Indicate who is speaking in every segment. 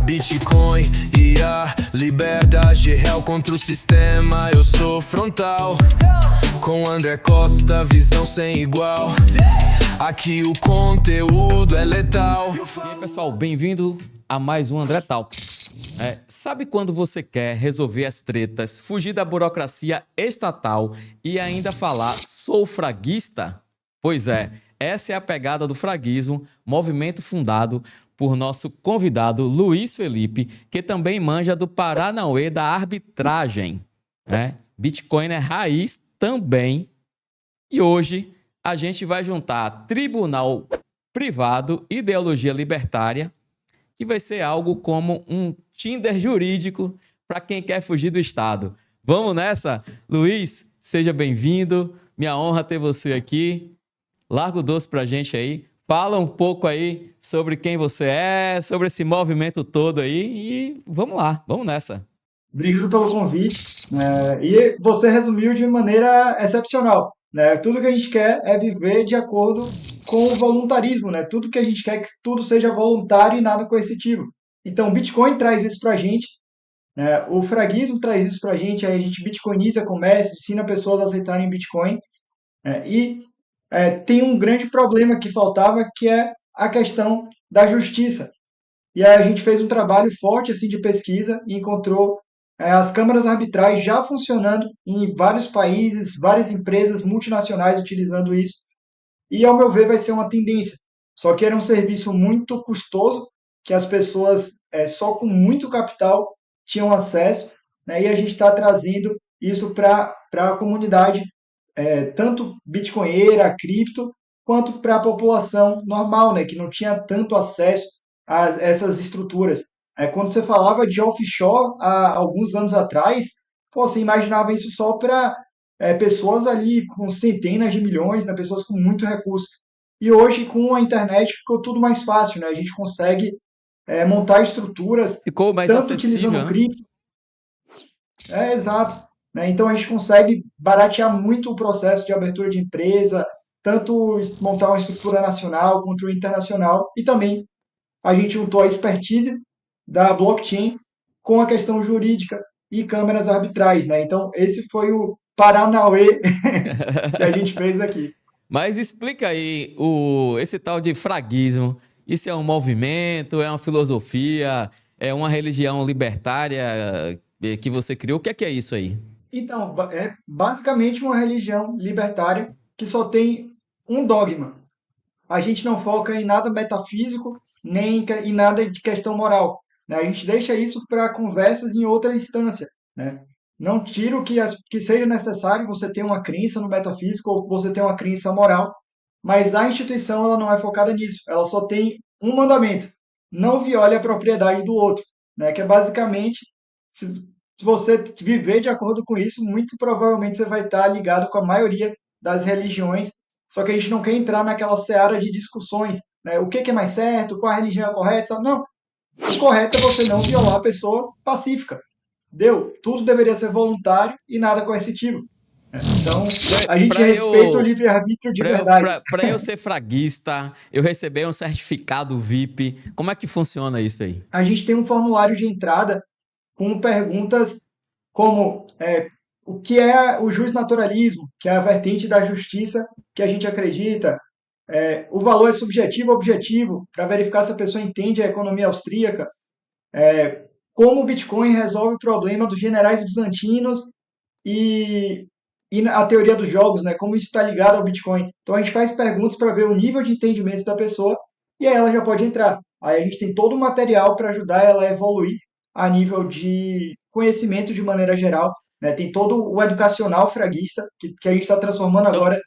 Speaker 1: Bitcoin e a liberdade real contra o sistema. Eu sou frontal, com André Costa, visão sem igual. Aqui o conteúdo é letal.
Speaker 2: E aí, pessoal, bem-vindo a mais um André Talks. Sabe quando você quer resolver as tretas, fugir da burocracia estatal e ainda falar sou fraguista? Pois é, essa é a pegada do fraguismo, movimento fundado por nosso convidado Luiz Felipe, que também manja do Paranauê da arbitragem. Bitcoin é raiz também. E hoje a gente vai juntar tribunal privado, ideologia libertária, que vai ser algo como um Tinder jurídico para quem quer fugir do Estado. Vamos nessa? Luiz, seja bem-vindo. Minha honra ter você aqui. Larga o doce pra gente aí. Fala um pouco aí sobre quem você é, sobre esse movimento todo aí e vamos lá, vamos nessa.
Speaker 3: Obrigado pelo convite. E você resumiu de maneira excepcional. Tudo que a gente quer é viver de acordo com o voluntarismo. Tudo que a gente quer é que tudo seja voluntário e nada coercitivo. Então, o Bitcoin traz isso para a gente. O fraguismo traz isso para a gente. Aí a gente bitcoiniza comércio, ensina pessoas a aceitarem Bitcoin. Tem um grande problema que faltava, que é a questão da justiça. E aí a gente fez um trabalho forte assim, de pesquisa e encontrou as câmaras arbitrais já funcionando em vários países, várias empresas multinacionais utilizando isso. E, ao meu ver, vai ser uma tendência. Só que era um serviço muito custoso, que as pessoas só com muito capital tinham acesso, e a gente está trazendo isso para a comunidade, tanto bitcoinheira, cripto, quanto para a população normal, que não tinha tanto acesso a essas estruturas. Quando você falava de offshore há alguns anos atrás, você imaginava isso só para pessoas ali com centenas de milhões, pessoas com muito recurso. E hoje, com a internet, ficou tudo mais fácil. A gente consegue montar estruturas,
Speaker 2: ficou mais
Speaker 3: tanto
Speaker 2: acessível,
Speaker 3: utilizando cripto. Exato. Então, a gente consegue baratear muito o processo de abertura de empresa, tanto montar uma estrutura nacional quanto internacional, e também a gente juntou a expertise da blockchain com a questão jurídica e câmeras arbitrais. Então, esse foi o Paranauê que a gente fez aqui.
Speaker 2: Mas explica aí esse tal de fraguismo. Isso é um movimento, é uma filosofia, é uma religião libertária que você criou? O que é isso aí?
Speaker 3: Então, é basicamente uma religião libertária que só tem um dogma. A gente não foca em nada metafísico, nem em nada de questão moral. A gente deixa isso para conversas em outra instância. Não tiro que seja necessário você ter uma crença no metafísico ou você ter uma crença moral, mas a instituição ela não é focada nisso. Ela só tem um mandamento: não viole a propriedade do outro. Que é basicamente, se você viver de acordo com isso, muito provavelmente você vai estar ligado com a maioria das religiões. Só que a gente não quer entrar naquela seara de discussões, o que é mais certo, qual a religião é correta. Não, o correto é você não violar a pessoa pacífica. Tudo deveria ser voluntário e nada coercitivo. Então, a gente respeita o livre-arbítrio de verdade.
Speaker 2: Para eu ser fraguista, eu receber um certificado VIP, como é que funciona isso aí?
Speaker 3: A gente tem um formulário de entrada com perguntas como o que é o justnaturalismo, que é a vertente da justiça que a gente acredita. O valor é subjetivo ou objetivo, para verificar se a pessoa entende a economia austríaca. Como o Bitcoin resolve o problema dos generais bizantinos e a teoria dos jogos, como isso está ligado ao Bitcoin. Então a gente faz perguntas para ver o nível de entendimento da pessoa e aí ela já pode entrar. Aí a gente tem todo o material para ajudar ela a evoluir a nível de conhecimento de maneira geral. Tem todo o educacional fraguista que a gente está transformando
Speaker 2: então,
Speaker 3: agora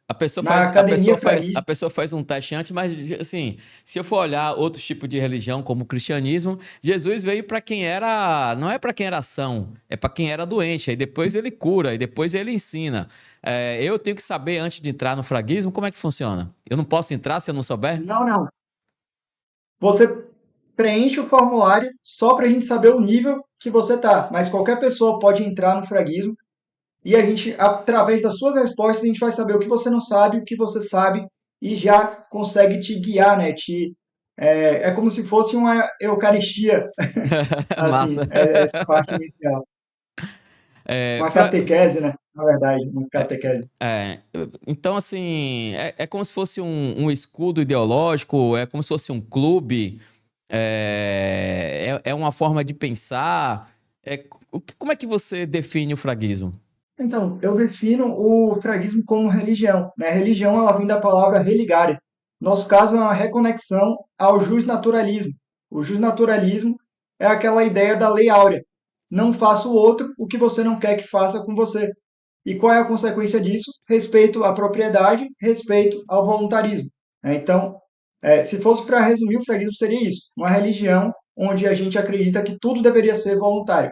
Speaker 3: na academia fraguista.
Speaker 2: A pessoa faz um teste antes, mas assim, se eu for olhar outros tipos de religião, como o cristianismo, Jesus veio para quem era, não é para quem era são, é para quem era doente. Aí depois ele cura, e depois ele ensina. Eu tenho que saber antes de entrar no fraguismo como é que funciona. Eu não posso entrar se eu não souber?
Speaker 3: Não. Você preenche o formulário só para a gente saber o nível que você está. Mas qualquer pessoa pode entrar no fraguismo e a gente, através das suas respostas, a gente vai saber o que você não sabe, o que você sabe e já consegue te guiar, te é como se fosse uma eucaristia, assim,
Speaker 2: Massa.
Speaker 3: essa parte inicial.
Speaker 2: É,
Speaker 3: Uma catequese, né? Na verdade, uma catequese.
Speaker 2: é, então, assim, é como se fosse um escudo ideológico, é como se fosse um clube, é uma forma de pensar. Como é que você define o fraguismo?
Speaker 3: Então, eu defino o fraguismo como religião, né? Religião, ela vem da palavra religare. Nosso caso é uma reconexão ao justnaturalismo. O justnaturalismo é aquela ideia da lei áurea. Não faça o outro o que você não quer que faça com você. E qual é a consequência disso? Respeito à propriedade, respeito ao voluntarismo, né? Então, se fosse para resumir, o fraguismo seria isso: uma religião onde a gente acredita que tudo deveria ser voluntário.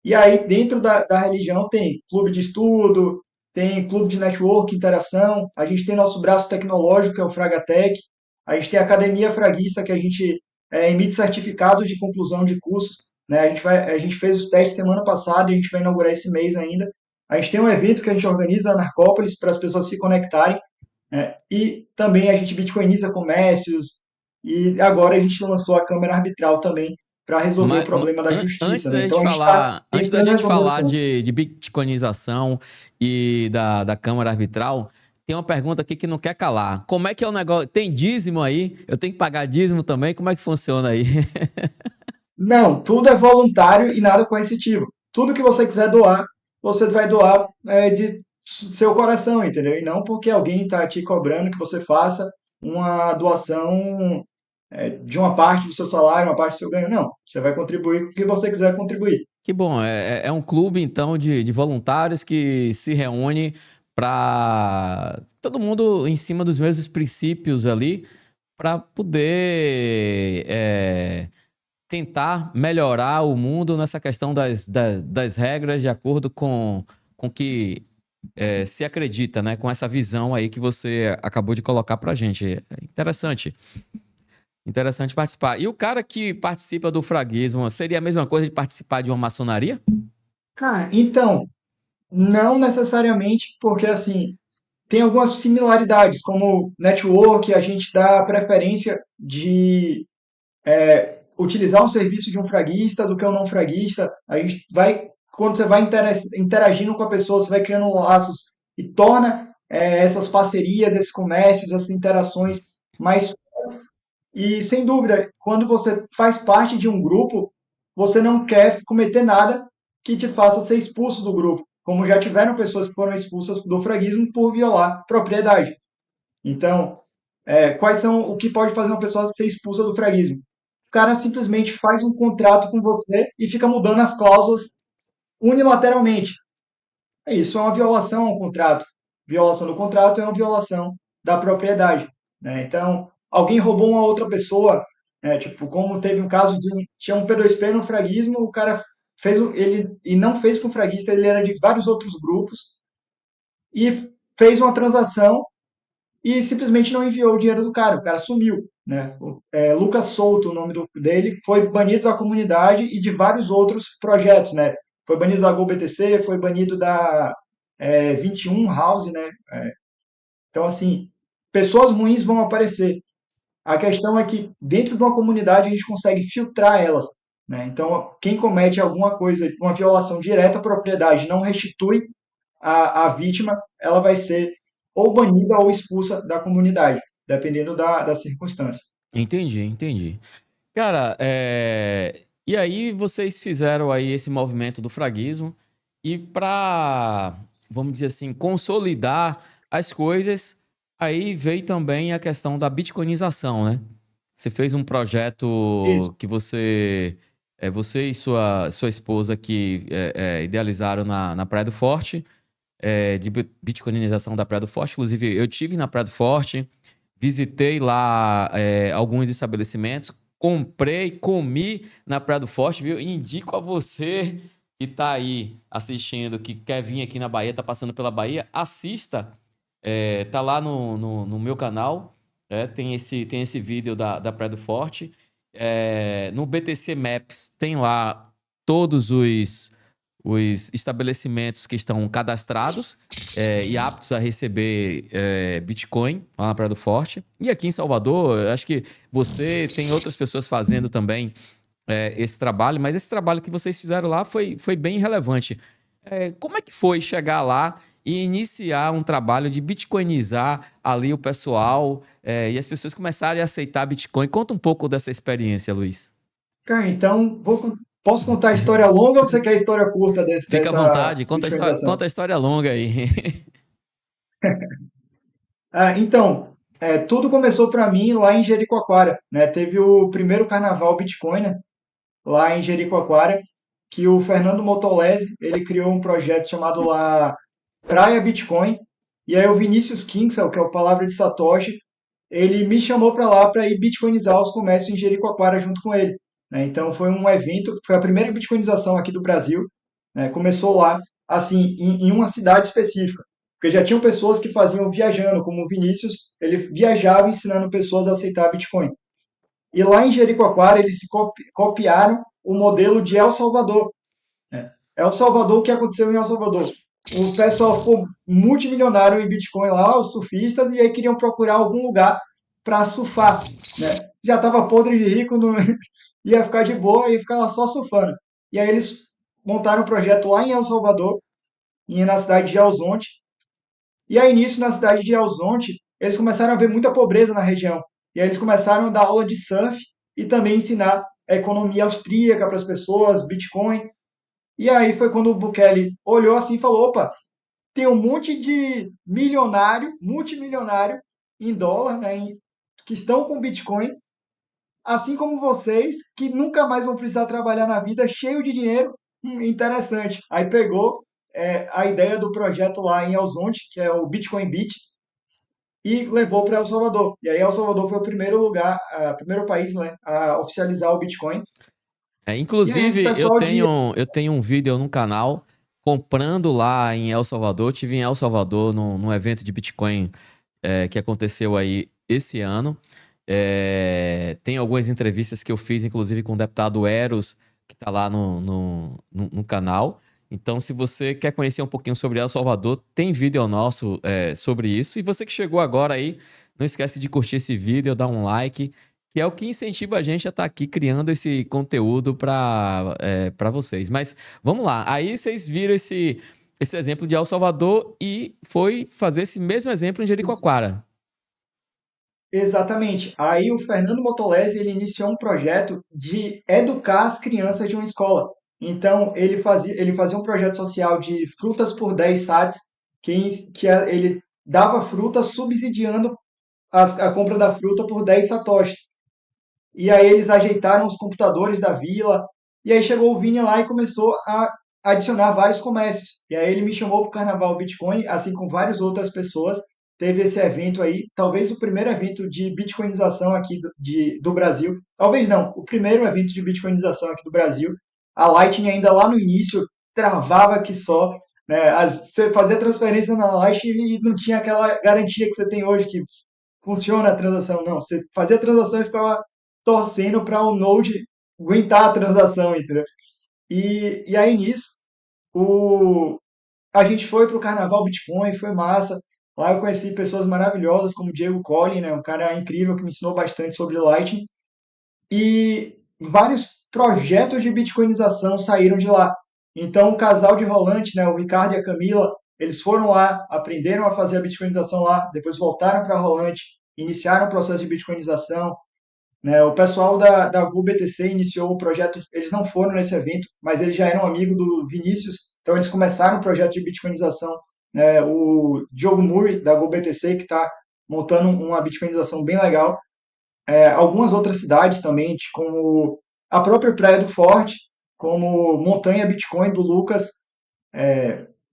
Speaker 3: E aí, dentro da religião, tem clube de estudo, tem clube de network, interação, a gente tem nosso braço tecnológico, que é o Fragatech, a gente tem a Academia Fraguista, que a gente emite certificados de conclusão de cursos, né? A gente fez os testes semana passada e a gente vai inaugurar esse mês ainda. A gente tem um evento que a gente organiza na Arcópolis para as pessoas se conectarem, né? E também a gente bitcoiniza comércios, e agora a gente lançou a câmara arbitral também para resolver o problema da
Speaker 2: Antes
Speaker 3: justiça,
Speaker 2: da
Speaker 3: né?
Speaker 2: gente
Speaker 3: Então a gente está
Speaker 2: falar, antes da
Speaker 3: tentando
Speaker 2: gente
Speaker 3: resolver os
Speaker 2: falar
Speaker 3: pontos.
Speaker 2: de bitcoinização e da Câmara Arbitral, tem uma pergunta aqui que não quer calar. Como é que é o negócio? Tem dízimo aí? Eu tenho que pagar dízimo também? Como é que funciona aí?
Speaker 3: Não, tudo é voluntário e nada coercitivo. Tudo que você quiser doar, você vai doar de seu coração, entendeu? E não porque alguém está te cobrando que você faça uma doação de uma parte do seu salário, uma parte do seu ganho. Não, você vai contribuir com o que você quiser contribuir.
Speaker 2: Que bom, é um clube então de voluntários que se reúne para todo mundo em cima dos mesmos princípios ali para poder tentar melhorar o mundo nessa questão das regras de acordo com que se acredita, né? Com essa visão aí que você acabou de colocar pra gente. É interessante. Interessante participar. E o cara que participa do fraguismo seria a mesma coisa de participar de uma maçonaria?
Speaker 3: Cara, então, não necessariamente, porque assim, tem algumas similaridades, como network, a gente dá preferência de utilizar um serviço de um fraguista do que um não fraguista. A gente vai, quando você vai interagindo com a pessoa, você vai criando laços e torna essas parcerias, esses comércios, essas interações mais. E sem dúvida, quando você faz parte de um grupo, você não quer cometer nada que te faça ser expulso do grupo, como já tiveram pessoas que foram expulsas do fraguismo por violar propriedade. Então, quais são o que pode fazer uma pessoa ser expulsa do fraguismo? O cara simplesmente faz um contrato com você e fica mudando as cláusulas unilateralmente. Isso é uma violação ao contrato. Violação do contrato é uma violação da propriedade, né? Então, alguém roubou uma outra pessoa, né? Tipo, como teve um caso de tinha um P2P no fraguismo, o cara fez ele e não fez com o fraguista, ele era de vários outros grupos e fez uma transação e simplesmente não enviou o dinheiro do cara. O cara sumiu, né? Lucas Souto, o nome dele, foi banido da comunidade e de vários outros projetos, né? Foi banido da GoBTC, foi banido da 21 House, né? Então, assim, pessoas ruins vão aparecer. A questão é que dentro de uma comunidade a gente consegue filtrar elas, né? Então, quem comete alguma coisa, uma violação direta à propriedade, não restitui a vítima, ela vai ser ou banida ou expulsa da comunidade, dependendo da circunstância.
Speaker 2: Entendi, entendi. Cara, e aí vocês fizeram aí esse movimento do fraguismo e para, vamos dizer assim, consolidar as coisas, aí veio também a questão da bitcoinização, né? Você fez um
Speaker 3: Isso.
Speaker 2: projeto que você e sua esposa que idealizaram na Praia do Forte, de bitcoinização da Praia do Forte. Inclusive, eu tive na Praia do Forte, visitei lá alguns estabelecimentos, comprei, comi na Praia do Forte, viu? E indico a você que tá aí assistindo, que quer vir aqui na Bahia, tá passando pela Bahia, assista. Tá lá no meu canal, tem esse vídeo da Praia do Forte. No BTC Maps tem lá todos os estabelecimentos que estão cadastrados e aptos a receber Bitcoin lá na Praia do Forte. E aqui em Salvador, eu acho que você tem outras pessoas fazendo também esse trabalho, mas esse trabalho que vocês fizeram lá foi bem relevante. Como é que foi chegar lá e iniciar um trabalho de bitcoinizar ali o pessoal e as pessoas começarem a aceitar Bitcoin? Conta um pouco dessa experiência, Luiz.
Speaker 3: Cara, então, posso contar a história longa ou você quer a história curta
Speaker 2: Fica à
Speaker 3: dessa
Speaker 2: vontade,
Speaker 3: bitcoinização?
Speaker 2: conta a história longa aí.
Speaker 3: Então, tudo começou para mim lá em Jericoacoara, né? Teve o primeiro carnaval Bitcoin, né? Lá em Jericoacoara, que o Fernando Motolese, ele criou um projeto chamado lá Praia Bitcoin, e aí o Vinícius Kinsel, que é o Palavra de Satoshi, ele me chamou para lá para ir bitcoinizar os comércios em Jericoacoara junto com ele, né? Então foi um evento, foi a primeira bitcoinização aqui do Brasil, né? Começou lá, assim, em uma cidade específica, porque já tinham pessoas que faziam viajando, como o Vinícius, ele viajava ensinando pessoas a aceitar Bitcoin. E lá em Jericoacoara eles se copiaram o modelo de El Salvador, né? El Salvador, o que aconteceu em El Salvador? O pessoal ficou multimilionário em Bitcoin lá, os surfistas, e aí queriam procurar algum lugar para surfar, né? Já estava podre de rico, não ia ficar de boa, ia ficar lá só surfando. E aí eles montaram um projeto lá em El Salvador, e na cidade de Alzonte. E aí nisso, na cidade de Alzonte, eles começaram a ver muita pobreza na região. E aí eles começaram a dar aula de surf e também ensinar a economia austríaca para as pessoas, Bitcoin. E aí foi quando o Bukele olhou assim e falou: opa, tem um monte de milionário, multimilionário em dólar, né, que estão com Bitcoin, assim como vocês, que nunca mais vão precisar trabalhar na vida, cheio de dinheiro. Interessante. Aí pegou a ideia do projeto lá em Alzonte, que é o Bitcoin Beach, e levou para El Salvador. E aí El Salvador foi o primeiro lugar, o primeiro país, né, a oficializar o Bitcoin. E aí esse
Speaker 2: Inclusive,
Speaker 3: pessoal de...
Speaker 2: eu tenho um vídeo no canal comprando lá em El Salvador. Tive em El Salvador num evento de Bitcoin que aconteceu aí esse ano. Tem algumas entrevistas que eu fiz, inclusive, com o deputado Eros, que está lá no canal. Então, se você quer conhecer um pouquinho sobre El Salvador, tem vídeo nosso sobre isso. E você que chegou agora aí, não esquece de curtir esse vídeo, dar um like, que é o que incentiva a gente a estar aqui criando esse conteúdo para vocês. Mas vamos lá, aí vocês viram esse exemplo de El Salvador e foi fazer esse mesmo exemplo em Jericoacoara.
Speaker 3: Exatamente. Aí o Fernando Motolese, ele iniciou um projeto de educar as crianças de uma escola. Então, ele fazia um projeto social de frutas por 10 sats, ele dava fruta subsidiando a compra da fruta por 10 satoshis. E aí eles ajeitaram os computadores da vila, e aí chegou o Vini lá e começou a adicionar vários comércios. E aí ele me chamou para o Carnaval Bitcoin, assim como várias outras pessoas. Teve esse evento aí, talvez o primeiro evento de bitcoinização aqui do Brasil. Talvez não, o primeiro evento de bitcoinização aqui do Brasil. A Lightning ainda lá no início travava que só, né? Você fazia transferência na Lightning e não tinha aquela garantia que você tem hoje que funciona a transação. Não, você fazia a transação e ficava torcendo para o Node aguentar a transação, entendeu? E aí nisso, a gente foi para o Carnaval Bitcoin, foi massa. Lá eu conheci pessoas maravilhosas como o Diego Collin, né, um cara incrível que me ensinou bastante sobre Lightning. E vários projetos de bitcoinização saíram de lá. Então o casal de rolante, né, o Ricardo e a Camila, eles foram lá, aprenderam a fazer a bitcoinização lá, depois voltaram para rolante, iniciaram o processo de bitcoinização, né? O pessoal da GUBTC iniciou o projeto, eles não foram nesse evento, mas eles já eram amigos do Vinícius, então eles começaram o projeto de bitcoinização. Né? O Diogo Muri, da GUBTC, que está montando uma bitcoinização bem legal. Algumas outras cidades também, como a própria Praia do Forte, como Montanha Bitcoin, do Lucas,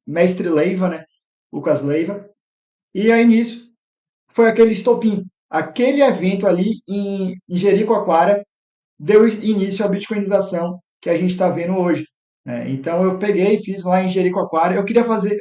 Speaker 3: Mestre Leiva, né? Lucas Leiva. E aí nisso foi aquele estopim. Aquele evento ali em Jericoacoara deu início à bitcoinização que a gente está vendo hoje. Né? Então eu peguei e fiz lá em Jericoacoara. Eu queria fazer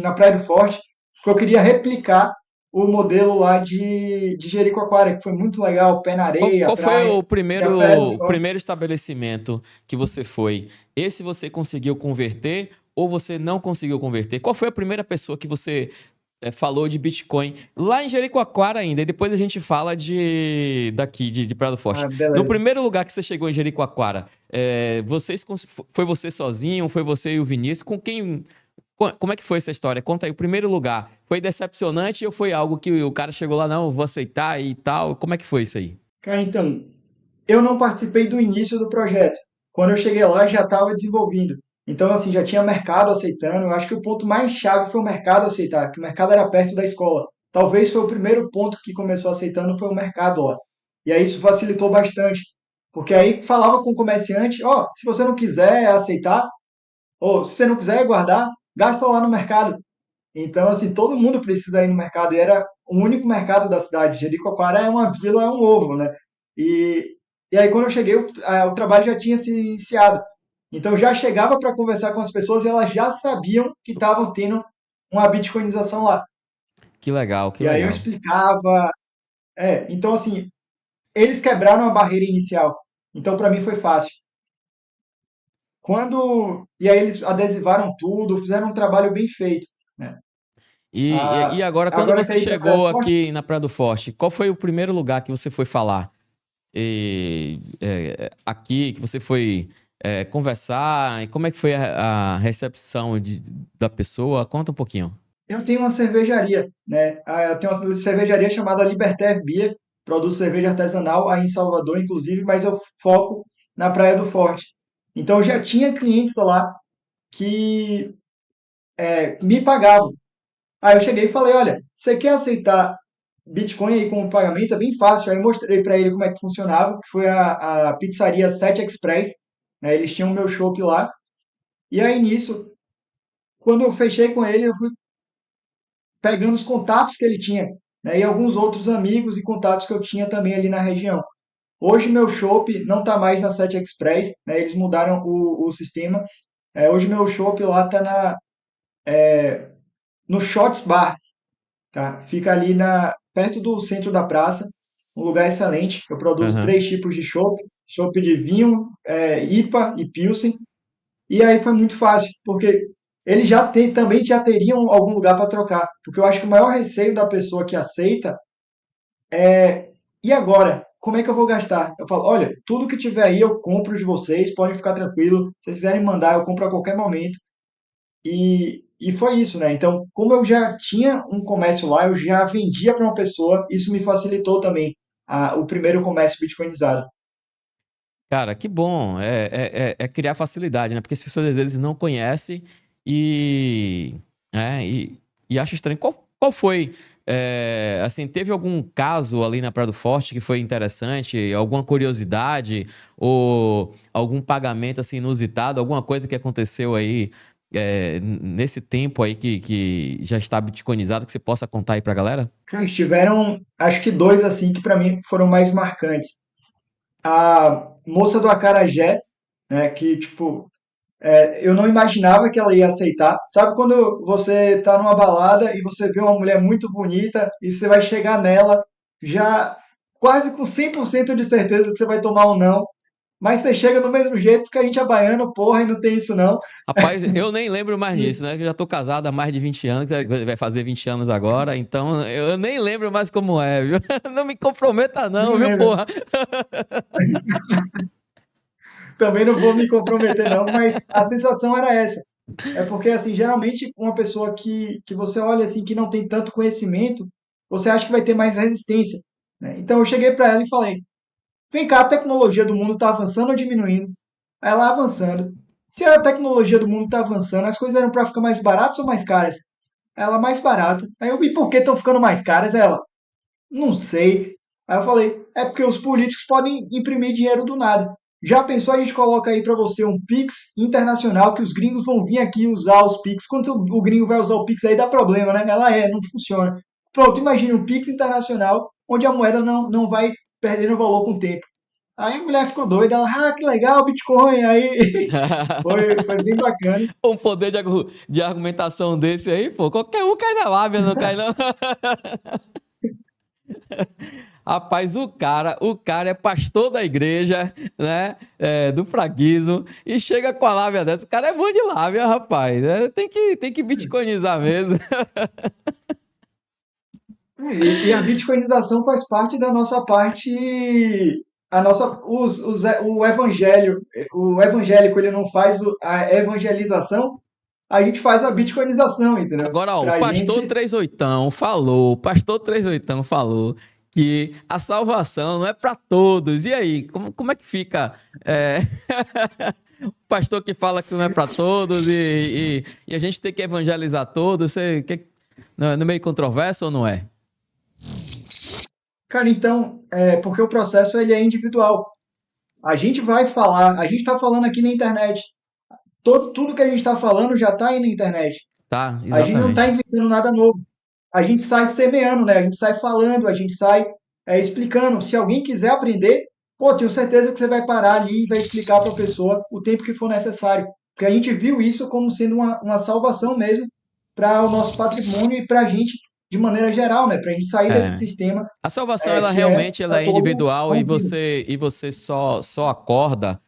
Speaker 3: na Praia do Forte, porque eu queria replicar o modelo lá de Jericoacoara, que foi muito legal, pé na areia,
Speaker 2: Qual foi
Speaker 3: praia, e a praia do
Speaker 2: o
Speaker 3: Forte.
Speaker 2: primeiro estabelecimento que você foi? Esse você conseguiu converter ou você não conseguiu converter? Qual foi a primeira pessoa que você falou de Bitcoin lá em Jericoacoara ainda? E depois a gente fala de Prado Forte.
Speaker 3: Ah,
Speaker 2: No
Speaker 3: beleza.
Speaker 2: primeiro lugar que você chegou em Jericoacoara, foi você sozinho? Foi você e o Vinícius? Com quem? Como é que foi essa história? Conta aí, o primeiro lugar. Foi decepcionante ou foi algo que o cara chegou lá, não, eu vou aceitar e tal? Como é que foi isso aí?
Speaker 3: Cara, então, eu não participei do início do projeto. Quando eu cheguei lá, já estava desenvolvendo. Então, assim, já tinha mercado aceitando. Eu acho que o ponto mais chave foi o mercado aceitar, que o mercado era perto da escola. Talvez foi o primeiro ponto que começou aceitando foi o mercado lá. E aí isso facilitou bastante. Porque aí falava com o comerciante, ó, se você não quiser aceitar, ou se você não quiser guardar, gasta lá no mercado. Então, assim, todo mundo precisa ir no mercado. E era o único mercado da cidade. Jericoacoara é uma vila, é um ovo, né? E, e aí, quando eu cheguei, o trabalho já tinha se iniciado. Então, eu já chegava para conversar com as pessoas e elas já sabiam que estavam tendo uma bitcoinização lá.
Speaker 2: Que legal, que
Speaker 3: E aí eu
Speaker 2: legal.
Speaker 3: explicava. Então, assim, eles quebraram a barreira inicial. Então, para mim, foi fácil. E aí, eles adesivaram tudo, fizeram um trabalho bem feito, né?
Speaker 2: E agora, quando
Speaker 3: Agora que
Speaker 2: você
Speaker 3: aí para Praia
Speaker 2: chegou
Speaker 3: do Forte,
Speaker 2: aqui na Praia do Forte, qual foi o primeiro lugar que você foi falar? Aqui, que você foi conversar? E como é que foi a recepção da pessoa? Conta um pouquinho.
Speaker 3: eu tenho uma cervejaria, né? Eu tenho uma cervejaria chamada Liberté Beer, produz cerveja artesanal aí em Salvador, inclusive, mas eu foco na Praia do Forte. Então, eu já tinha clientes lá que me pagavam. Aí eu cheguei e falei, olha, você quer aceitar Bitcoin aí como pagamento? É bem fácil. Aí mostrei para ele como é que funcionava, que foi a pizzaria Sete Express, né? Eles tinham o meu chopp lá. E aí nisso, quando eu fechei com ele, eu fui pegando os contatos que ele tinha, né? E alguns outros amigos e contatos que eu tinha também ali na região. Hoje meu chopp não está mais na Sete Express, né? Eles mudaram o sistema. Hoje meu chopp lá está no Shots Bar, tá? Fica ali perto do centro da praça, um lugar excelente. Eu produzo
Speaker 2: Aham.
Speaker 3: 3 tipos de chopp, chopp de vinho, IPA e Pilsen. E aí foi muito fácil, porque eles também já teriam algum lugar para trocar. Porque eu acho que o maior receio da pessoa que aceita é, e agora? Como é que eu vou gastar? Eu falo, olha, tudo que tiver aí eu compro de vocês, podem ficar tranquilo. Se vocês quiserem mandar, eu compro a qualquer momento. E foi isso, né? Então, como eu já tinha um comércio lá, eu já vendia para uma pessoa, isso me facilitou também o primeiro comércio bitcoinizado.
Speaker 2: Cara, que bom. É criar facilidade, né? Porque as pessoas às vezes não conhecem e, é, e, e acham estranho. Qual foi, assim, teve algum caso ali na Praia do Forte que foi interessante? Alguma curiosidade? Ou algum pagamento, assim, inusitado? Alguma coisa que aconteceu aí, nesse tempo aí que já está bitcoinizado que você possa contar aí pra galera?
Speaker 3: Cara, tiveram, acho que dois assim que para mim foram mais marcantes. A moça do acarajé, né, que tipo, eu não imaginava que ela ia aceitar. Sabe quando você tá numa balada e você vê uma mulher muito bonita e você vai chegar nela já quase com 100% de certeza que você vai tomar um não, mas você chega do mesmo jeito porque a gente é baiano, porra, e não tem isso não.
Speaker 2: Rapaz, eu nem lembro mais
Speaker 3: E
Speaker 2: nisso, né? Eu já tô casado há mais de 20 anos, vai fazer 20 anos agora, então eu nem lembro mais como é, viu? Não me comprometa não,
Speaker 3: nem
Speaker 2: viu,
Speaker 3: lembra.
Speaker 2: porra?
Speaker 3: Também não vou me comprometer não, mas a sensação era essa. É porque, assim, geralmente uma pessoa que você olha assim que não tem tanto conhecimento, você acha que vai ter mais resistência, né? Então eu cheguei para ela e falei: vem cá, a tecnologia do mundo está avançando ou diminuindo? Aí ela avançando. Se a tecnologia do mundo está avançando, as coisas eram para ficar mais baratas ou mais caras? Ela mais barata. Aí eu, e por que estão ficando mais caras? Ela, não sei. Aí eu falei, é porque os políticos podem imprimir dinheiro do nada. Já pensou a gente coloca aí para você um Pix internacional que os gringos vão vir aqui usar os Pix. Quando o gringo vai usar o Pix aí dá problema, né? Ela não funciona. Pronto, imagine um Pix internacional onde a moeda não vai perdendo valor com o tempo. Aí a mulher ficou doida, ela, que legal, Bitcoin, aí foi bem bacana.
Speaker 2: Um poder de argumentação desse aí, pô, qualquer um cai na lábia, não cai não. Rapaz, o cara é pastor da igreja, né, do fraguismo, e chega com a lábia dessa. O cara é bom de lábia, rapaz. Tem que bitcoinizar mesmo.
Speaker 3: E a bitcoinização faz parte da nossa parte, o evangelho, o evangélico ele não faz a evangelização, a gente faz a bitcoinização, entendeu?
Speaker 2: Agora, ó, o
Speaker 3: Pra
Speaker 2: pastor
Speaker 3: gente,
Speaker 2: 38 falou que a salvação não é para todos. E aí, como é que fica o pastor que fala que não é para todos e a gente tem que evangelizar todos? Não é meio controverso ou não é?
Speaker 3: cara, então, porque o processo ele é individual. A gente vai falar, a gente está falando aqui na internet. Tudo que a gente está falando já está aí na internet.
Speaker 2: Tá,
Speaker 3: A gente não está
Speaker 2: exatamente.
Speaker 3: inventando nada novo. A gente sai semeando, né? A gente sai falando, a gente sai explicando. Se alguém quiser aprender, pô, tenho certeza que você vai parar ali e vai explicar para a pessoa o tempo que for necessário. Porque a gente viu isso como sendo uma salvação mesmo para o nosso patrimônio e para a gente de maneira geral, né? Para a gente sair desse
Speaker 2: É.
Speaker 3: sistema
Speaker 2: A salvação, ela
Speaker 3: que é
Speaker 2: realmente ela
Speaker 3: para
Speaker 2: é
Speaker 3: todo
Speaker 2: individual e
Speaker 3: mundo.
Speaker 2: você só acorda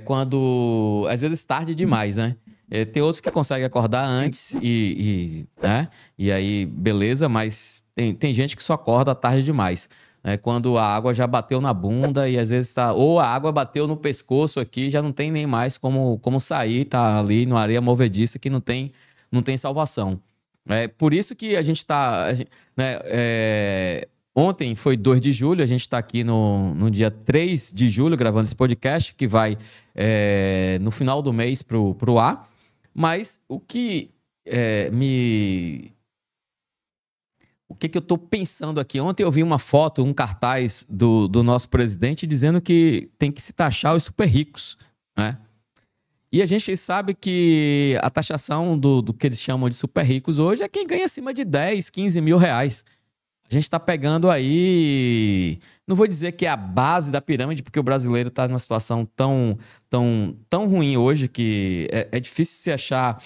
Speaker 2: quando, às vezes, tarde demais, né? Tem outros que conseguem acordar antes né? E aí, beleza, mas tem gente que só acorda tarde demais. Né? Quando a água já bateu na bunda e às vezes ou a água bateu no pescoço aqui, já não tem nem mais como sair, tá ali numa areia movediça que não tem salvação. É por isso que a gente tá, né, ontem foi 2 de julho, a gente está aqui no dia 3 de julho gravando esse podcast, que vai no final do mês pro ar. Mas o que o que eu estou pensando aqui? Ontem eu vi uma foto, um cartaz do nosso presidente dizendo que tem que se taxar os super ricos, né? E a gente sabe que a taxação do que eles chamam de super ricos hoje é quem ganha acima de 10, 15 mil reais. A gente está pegando aí, não vou dizer que é a base da pirâmide, porque o brasileiro está numa situação tão ruim hoje que é difícil se achar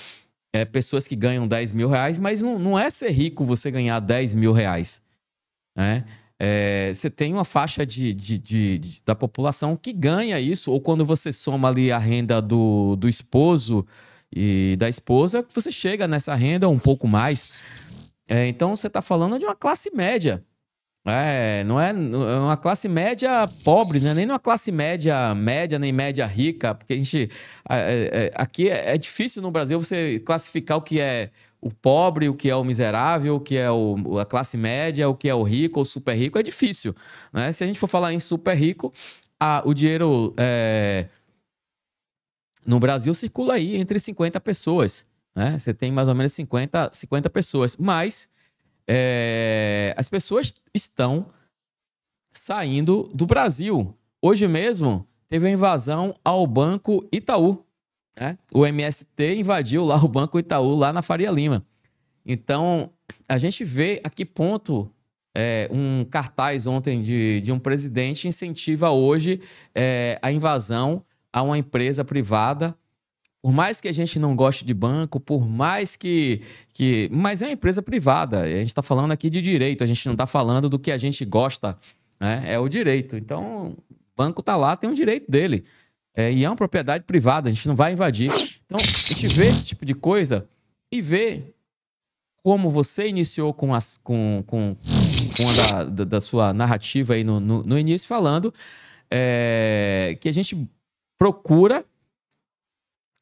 Speaker 2: pessoas que ganham 10 mil reais, mas não é ser rico você ganhar 10 mil reais, né? Você tem uma faixa da população que ganha isso, ou quando você soma ali a renda do esposo e da esposa, você chega nessa renda um pouco mais. Então você está falando de uma classe média. Não é uma classe média pobre, né? Nem uma classe média, nem média rica, porque a gente. Aqui é difícil no Brasil você classificar o que é o pobre, o que é o miserável, o que é a classe média, o que é o rico ou super rico, é difícil. Né? Se a gente for falar em super rico, o dinheiro no Brasil circula aí entre 50 pessoas. Né? Você tem mais ou menos 50 pessoas. Mas as pessoas estão saindo do Brasil. Hoje mesmo teve uma invasão ao Banco Itaú. Né? O MST invadiu lá o Banco Itaú, lá na Faria Lima. Então, a gente vê a que ponto um cartaz ontem de um presidente incentiva hoje a invasão a uma empresa privada. Por mais que a gente não goste de banco, por mais mas é uma empresa privada. A gente está falando aqui de direito, a gente não está falando do que a gente gosta, né? É o direito. Então, o banco está lá, tem um direito dele. E é uma propriedade privada, a gente não vai invadir. Então, a gente vê esse tipo de coisa e vê como você iniciou com uma da sua narrativa aí no início, falando que a gente procura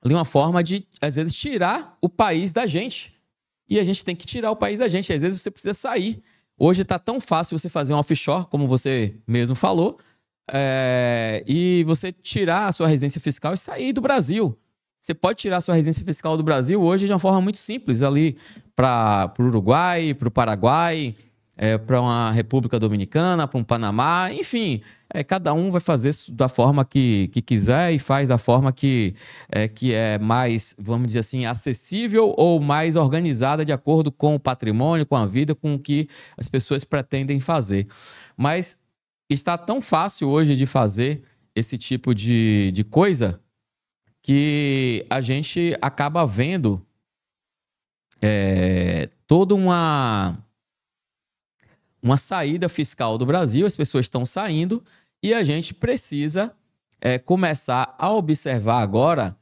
Speaker 2: ali uma forma de, às vezes, tirar o país da gente. E a gente tem que tirar o país da gente. Às vezes você precisa sair. Hoje está tão fácil você fazer um offshore, como você mesmo falou, e você tirar a sua residência fiscal e sair do Brasil. Você pode tirar a sua residência fiscal do Brasil hoje de uma forma muito simples, ali para o Uruguai, para o Paraguai, para uma República Dominicana, para um Panamá, enfim. Cada um vai fazer da forma que quiser e faz da forma que é mais, vamos dizer assim, acessível ou mais organizada de acordo com o patrimônio, com a vida, com o que as pessoas pretendem fazer. Mas está tão fácil hoje de fazer esse tipo de coisa que a gente acaba vendo toda uma saída fiscal do Brasil, as pessoas estão saindo e a gente precisa começar a observar agora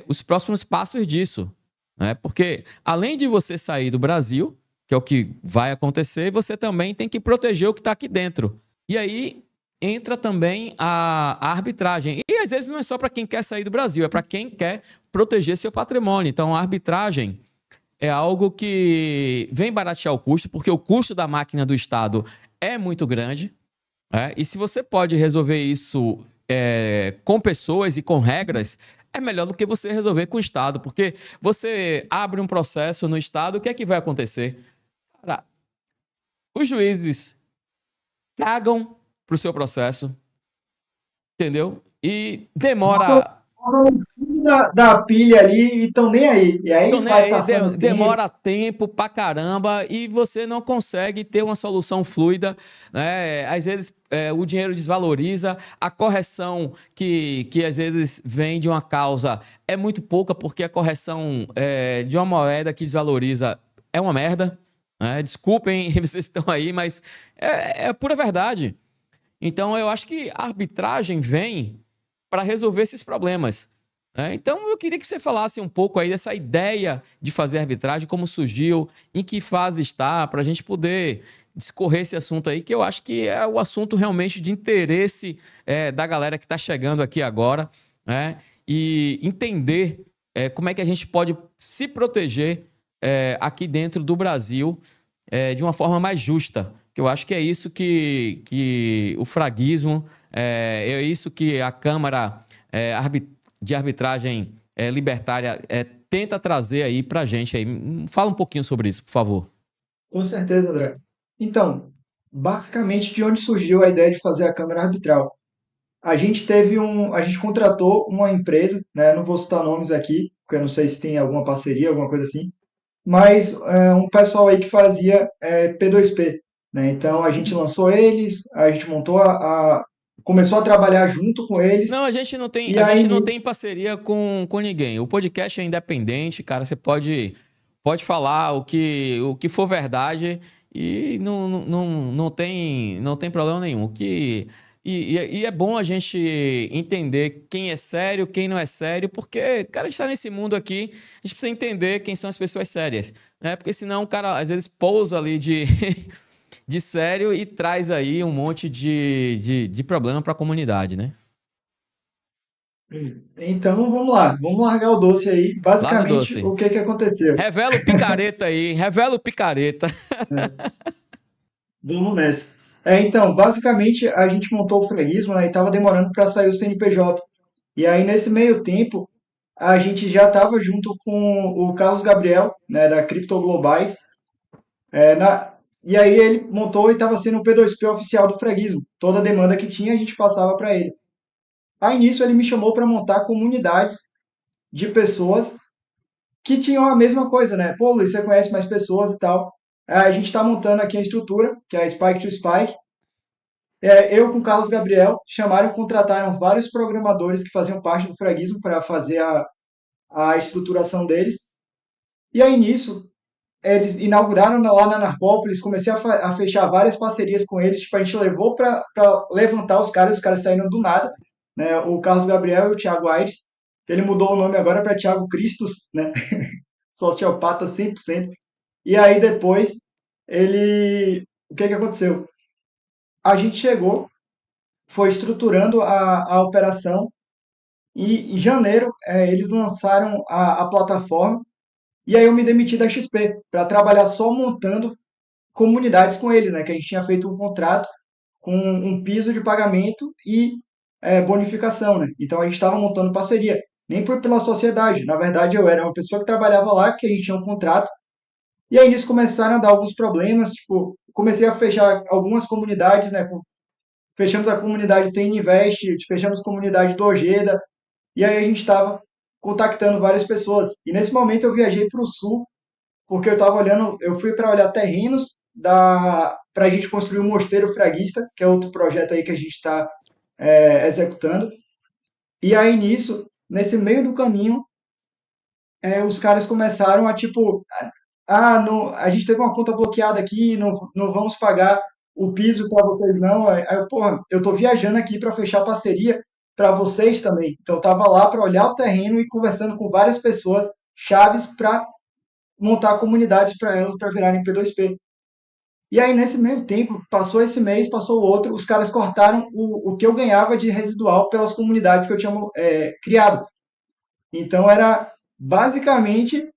Speaker 2: os próximos passos disso, né? Porque além de você sair do Brasil, que é o que vai acontecer, você também tem que proteger o que está aqui dentro. E aí entra também a arbitragem. E às vezes não é só para quem quer sair do Brasil, é para quem quer proteger seu patrimônio. Então a arbitragem é algo que vem baratear o custo, porque o custo da máquina do Estado é muito grande. E se você pode resolver isso com pessoas e com regras, é melhor do que você resolver com o Estado, porque você abre um processo no Estado, o que é que vai acontecer? Cara, os juízes cagam pro seu processo, entendeu? E demora...
Speaker 3: Botam no fim da pilha ali e estão nem aí. E aí
Speaker 2: Então, né,
Speaker 3: vai passando o tempo.
Speaker 2: demora tempo pra caramba e você não consegue ter uma solução fluida, né? Às vezes o dinheiro desvaloriza, a correção que às vezes vem de uma causa é muito pouca, porque a correção de uma moeda que desvaloriza é uma merda, né? Desculpem, vocês estão aí, mas é pura verdade. Então, eu acho que a arbitragem vem para resolver esses problemas. Então, eu queria que você falasse um pouco aí dessa ideia de fazer arbitragem, como surgiu, em que fase está, para a gente poder discorrer esse assunto aí, que eu acho que é o assunto realmente de interesse da galera que está chegando aqui agora, né? E entender como é que a gente pode se proteger aqui dentro do Brasil de uma forma mais justa. Que eu acho que é isso que o fraguismo, é isso que a Câmara de Arbitragem Libertária tenta trazer aí pra gente. Aí. Fala um pouquinho sobre isso, por favor.
Speaker 3: Com certeza, André. Então, basicamente, de onde surgiu a ideia de fazer a Câmara Arbitral? A gente contratou uma empresa, né? Não vou citar nomes aqui, porque eu não sei se tem alguma parceria, alguma coisa assim, mas um pessoal aí que fazia P2P, né? Então a gente lançou eles, a gente montou começou a trabalhar junto com eles.
Speaker 2: Não, a gente não tem,
Speaker 3: e
Speaker 2: a
Speaker 3: aí
Speaker 2: gente não
Speaker 3: nisso-
Speaker 2: tem parceria com ninguém. O podcast é independente, cara. Você pode falar o que for verdade e não tem problema nenhum. E é bom a gente entender quem é sério, quem não é sério, porque, cara, a gente está nesse mundo aqui, a gente precisa entender quem são as pessoas sérias, né? Porque senão o cara, às vezes, pousa ali de sério e traz aí um monte de problema para a comunidade, né?
Speaker 3: Então vamos largar o doce aí.
Speaker 2: Larga o
Speaker 3: Basicamente,
Speaker 2: doce.
Speaker 3: o que aconteceu?
Speaker 2: Revela o picareta aí, revela o picareta.
Speaker 3: Vamos nessa. Então, basicamente, a gente montou o freguismo, né, e estava demorando para sair o CNPJ. E aí, nesse meio tempo, a gente já estava junto com o Carlos Gabriel, né, da Cripto Globais. E aí ele montou e estava sendo o P2P oficial do freguismo. Toda a demanda que tinha, a gente passava para ele. Aí, nisso, ele me chamou para montar comunidades de pessoas que tinham a mesma coisa, né? Pô, Luiz, você conhece mais pessoas e tal. A gente está montando aqui a estrutura, que é a Spike to Spike. Eu com o Carlos Gabriel chamaram e contrataram vários programadores que faziam parte do freguismo para fazer a estruturação deles. E aí nisso, eles inauguraram lá na Narcópolis, comecei a fechar várias parcerias com eles, tipo, a gente levou para levantar os caras saíram do nada, né? O Carlos Gabriel e o Thiago Aires, ele mudou o nome agora para Thiago Cristos, né? Sociopata 100%. E aí depois, o que aconteceu? A gente chegou, foi estruturando a operação e em janeiro eles lançaram a plataforma e aí eu me demiti da XP para trabalhar só montando comunidades com eles, né? Que a gente tinha feito um contrato com um piso de pagamento e bonificação, né? Então a gente estava montando parceria. Nem foi pela sociedade, na verdade eu era uma pessoa que trabalhava lá, que a gente tinha um contrato. E aí eles começaram a dar alguns problemas, tipo, comecei a fechar algumas comunidades, né? Fechamos a comunidade Tem Invest, fechamos a comunidade do Ojeda, e aí a gente estava contactando várias pessoas. E nesse momento eu viajei para o sul, porque eu estava olhando, eu fui para olhar terrenos para a gente construir o Mosteiro Fraguista, que é outro projeto aí que a gente está executando. E aí nisso, nesse meio do caminho, os caras começaram a tipo, não, a gente teve uma conta bloqueada aqui, não vamos pagar o piso para vocês não. Aí eu, porra, eu tô viajando aqui para fechar parceria para vocês também. Então eu tava lá para olhar o terreno e conversando com várias pessoas chaves para montar comunidades para elas para virarem P2P. E aí nesse meio tempo, passou esse mês, passou o outro, os caras cortaram o que eu ganhava de residual pelas comunidades que eu tinha criado. Então era basicamente,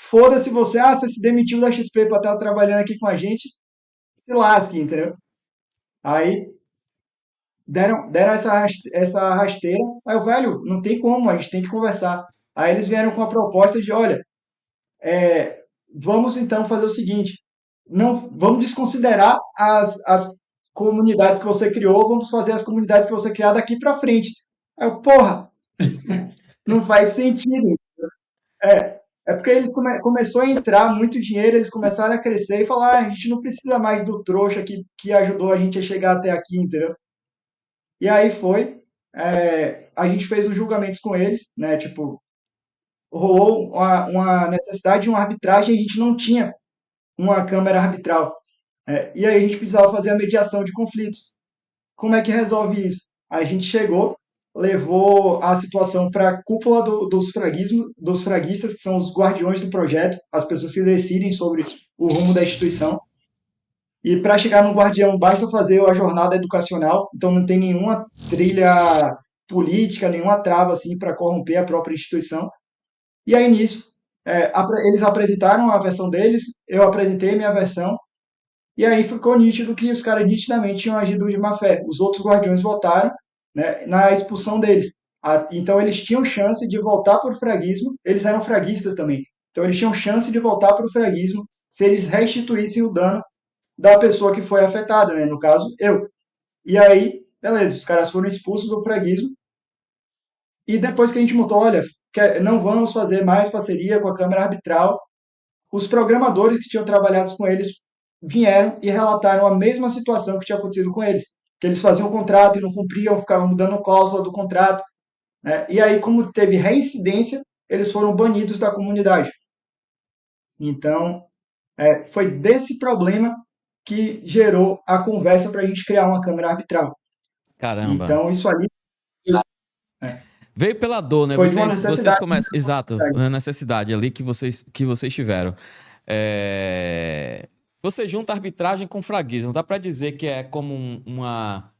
Speaker 3: foda-se você, você se demitiu da XP para estar trabalhando aqui com a gente, se lasque, entendeu? Aí deram essa rasteira, aí eu, velho, não tem como, a gente tem que conversar. Aí eles vieram com a proposta de, olha, vamos então fazer o seguinte, não, vamos desconsiderar as comunidades que você criou, vamos fazer as comunidades que você criar daqui para frente. Aí eu, porra, não faz sentido. É porque eles começou a entrar muito dinheiro, eles começaram a crescer e falar, a gente não precisa mais do trouxa que ajudou a gente a chegar até aqui, entendeu? E aí a gente fez os julgamentos com eles, né? Tipo, rolou uma necessidade de uma arbitragem e a gente não tinha uma câmara arbitral. E aí a gente precisava fazer a mediação de conflitos. Como é que resolve isso? A gente chegou, levou a situação para a cúpula dos fraguistas, que são os guardiões do projeto, as pessoas que decidem sobre o rumo da instituição. E para chegar no guardião, basta fazer a jornada educacional, então não tem nenhuma trilha política, nenhuma trava assim para corromper a própria instituição. E aí nisso, eles apresentaram a versão deles, eu apresentei a minha versão, e aí ficou nítido que os caras nitidamente tinham agido de má fé. Os outros guardiões votaram, né, na expulsão deles. Então eles tinham chance de voltar para o fraguismo, eles eram fraguistas também, então eles tinham chance de voltar para o fraguismo se eles restituíssem o dano da pessoa que foi afetada, né, no caso, eu. E aí, beleza, os caras foram expulsos do fraguismo, e depois que a gente montou, olha, não vamos fazer mais parceria com a Câmara Arbitral, os programadores que tinham trabalhado com eles vieram e relataram a mesma situação que tinha acontecido com eles, que eles faziam um contrato e não cumpriam, ficavam mudando cláusula do contrato, né? E aí, como teve reincidência, eles foram banidos da comunidade. Então, foi desse problema que gerou a conversa para a gente criar uma câmara arbitral.
Speaker 2: Caramba.
Speaker 3: Então, isso ali
Speaker 2: veio pela dor, né?
Speaker 3: Foi uma
Speaker 2: Vocês
Speaker 3: necessidade.
Speaker 2: começam. Exato, uma necessidade ali que vocês tiveram. Você junta arbitragem com fraguismo. Dá para dizer que é como uma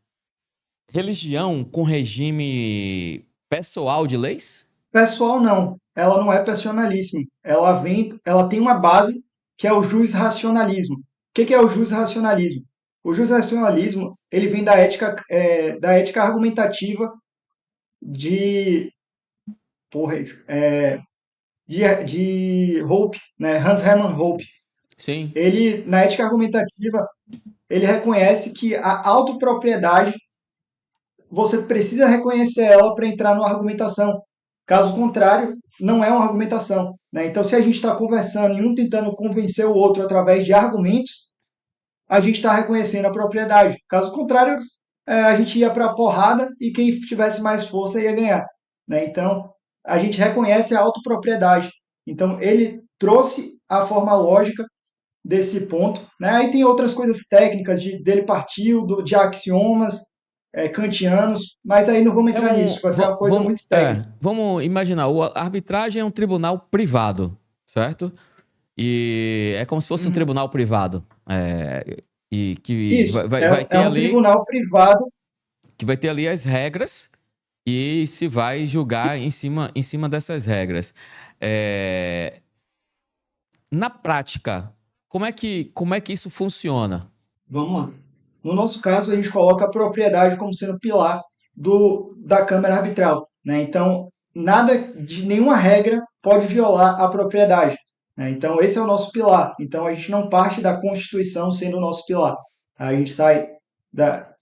Speaker 2: religião com regime pessoal de leis?
Speaker 3: Pessoal, não. Ela não é personalíssima. Ela tem uma base que é o jus-racionalismo. O que é o jus-racionalismo? O jus-racionalismo, ele vem da ética argumentativa de Hope, né? Hans Hermann Hope.
Speaker 2: Sim.
Speaker 3: Ele, na ética argumentativa, ele reconhece que a autopropriedade, você precisa reconhecer ela para entrar numa argumentação. Caso contrário, não é uma argumentação, né? Então, se a gente está conversando e um tentando convencer o outro através de argumentos, a gente está reconhecendo a propriedade. Caso contrário, a gente ia para a porrada e quem tivesse mais força ia ganhar, né? Então, a gente reconhece a autopropriedade. Então, ele trouxe a forma lógica desse ponto, né? Aí tem outras coisas técnicas dele partiu de axiomas kantianos, mas aí não vamos entrar nisso, vai ficar uma coisa muito técnica.
Speaker 2: Vamos imaginar, a arbitragem é um tribunal privado, certo? E é como se fosse um tribunal privado. E que
Speaker 3: Isso,
Speaker 2: vai ter
Speaker 3: um tribunal privado.
Speaker 2: Que vai ter ali as regras e se vai julgar em cima dessas regras. Na prática, como é que isso funciona?
Speaker 3: Vamos lá. No nosso caso, a gente coloca a propriedade como sendo pilar da Câmara Arbitral, né? Então, nada de nenhuma regra pode violar a propriedade, né? Então, esse é o nosso pilar. Então, a gente não parte da Constituição sendo o nosso pilar. A gente sai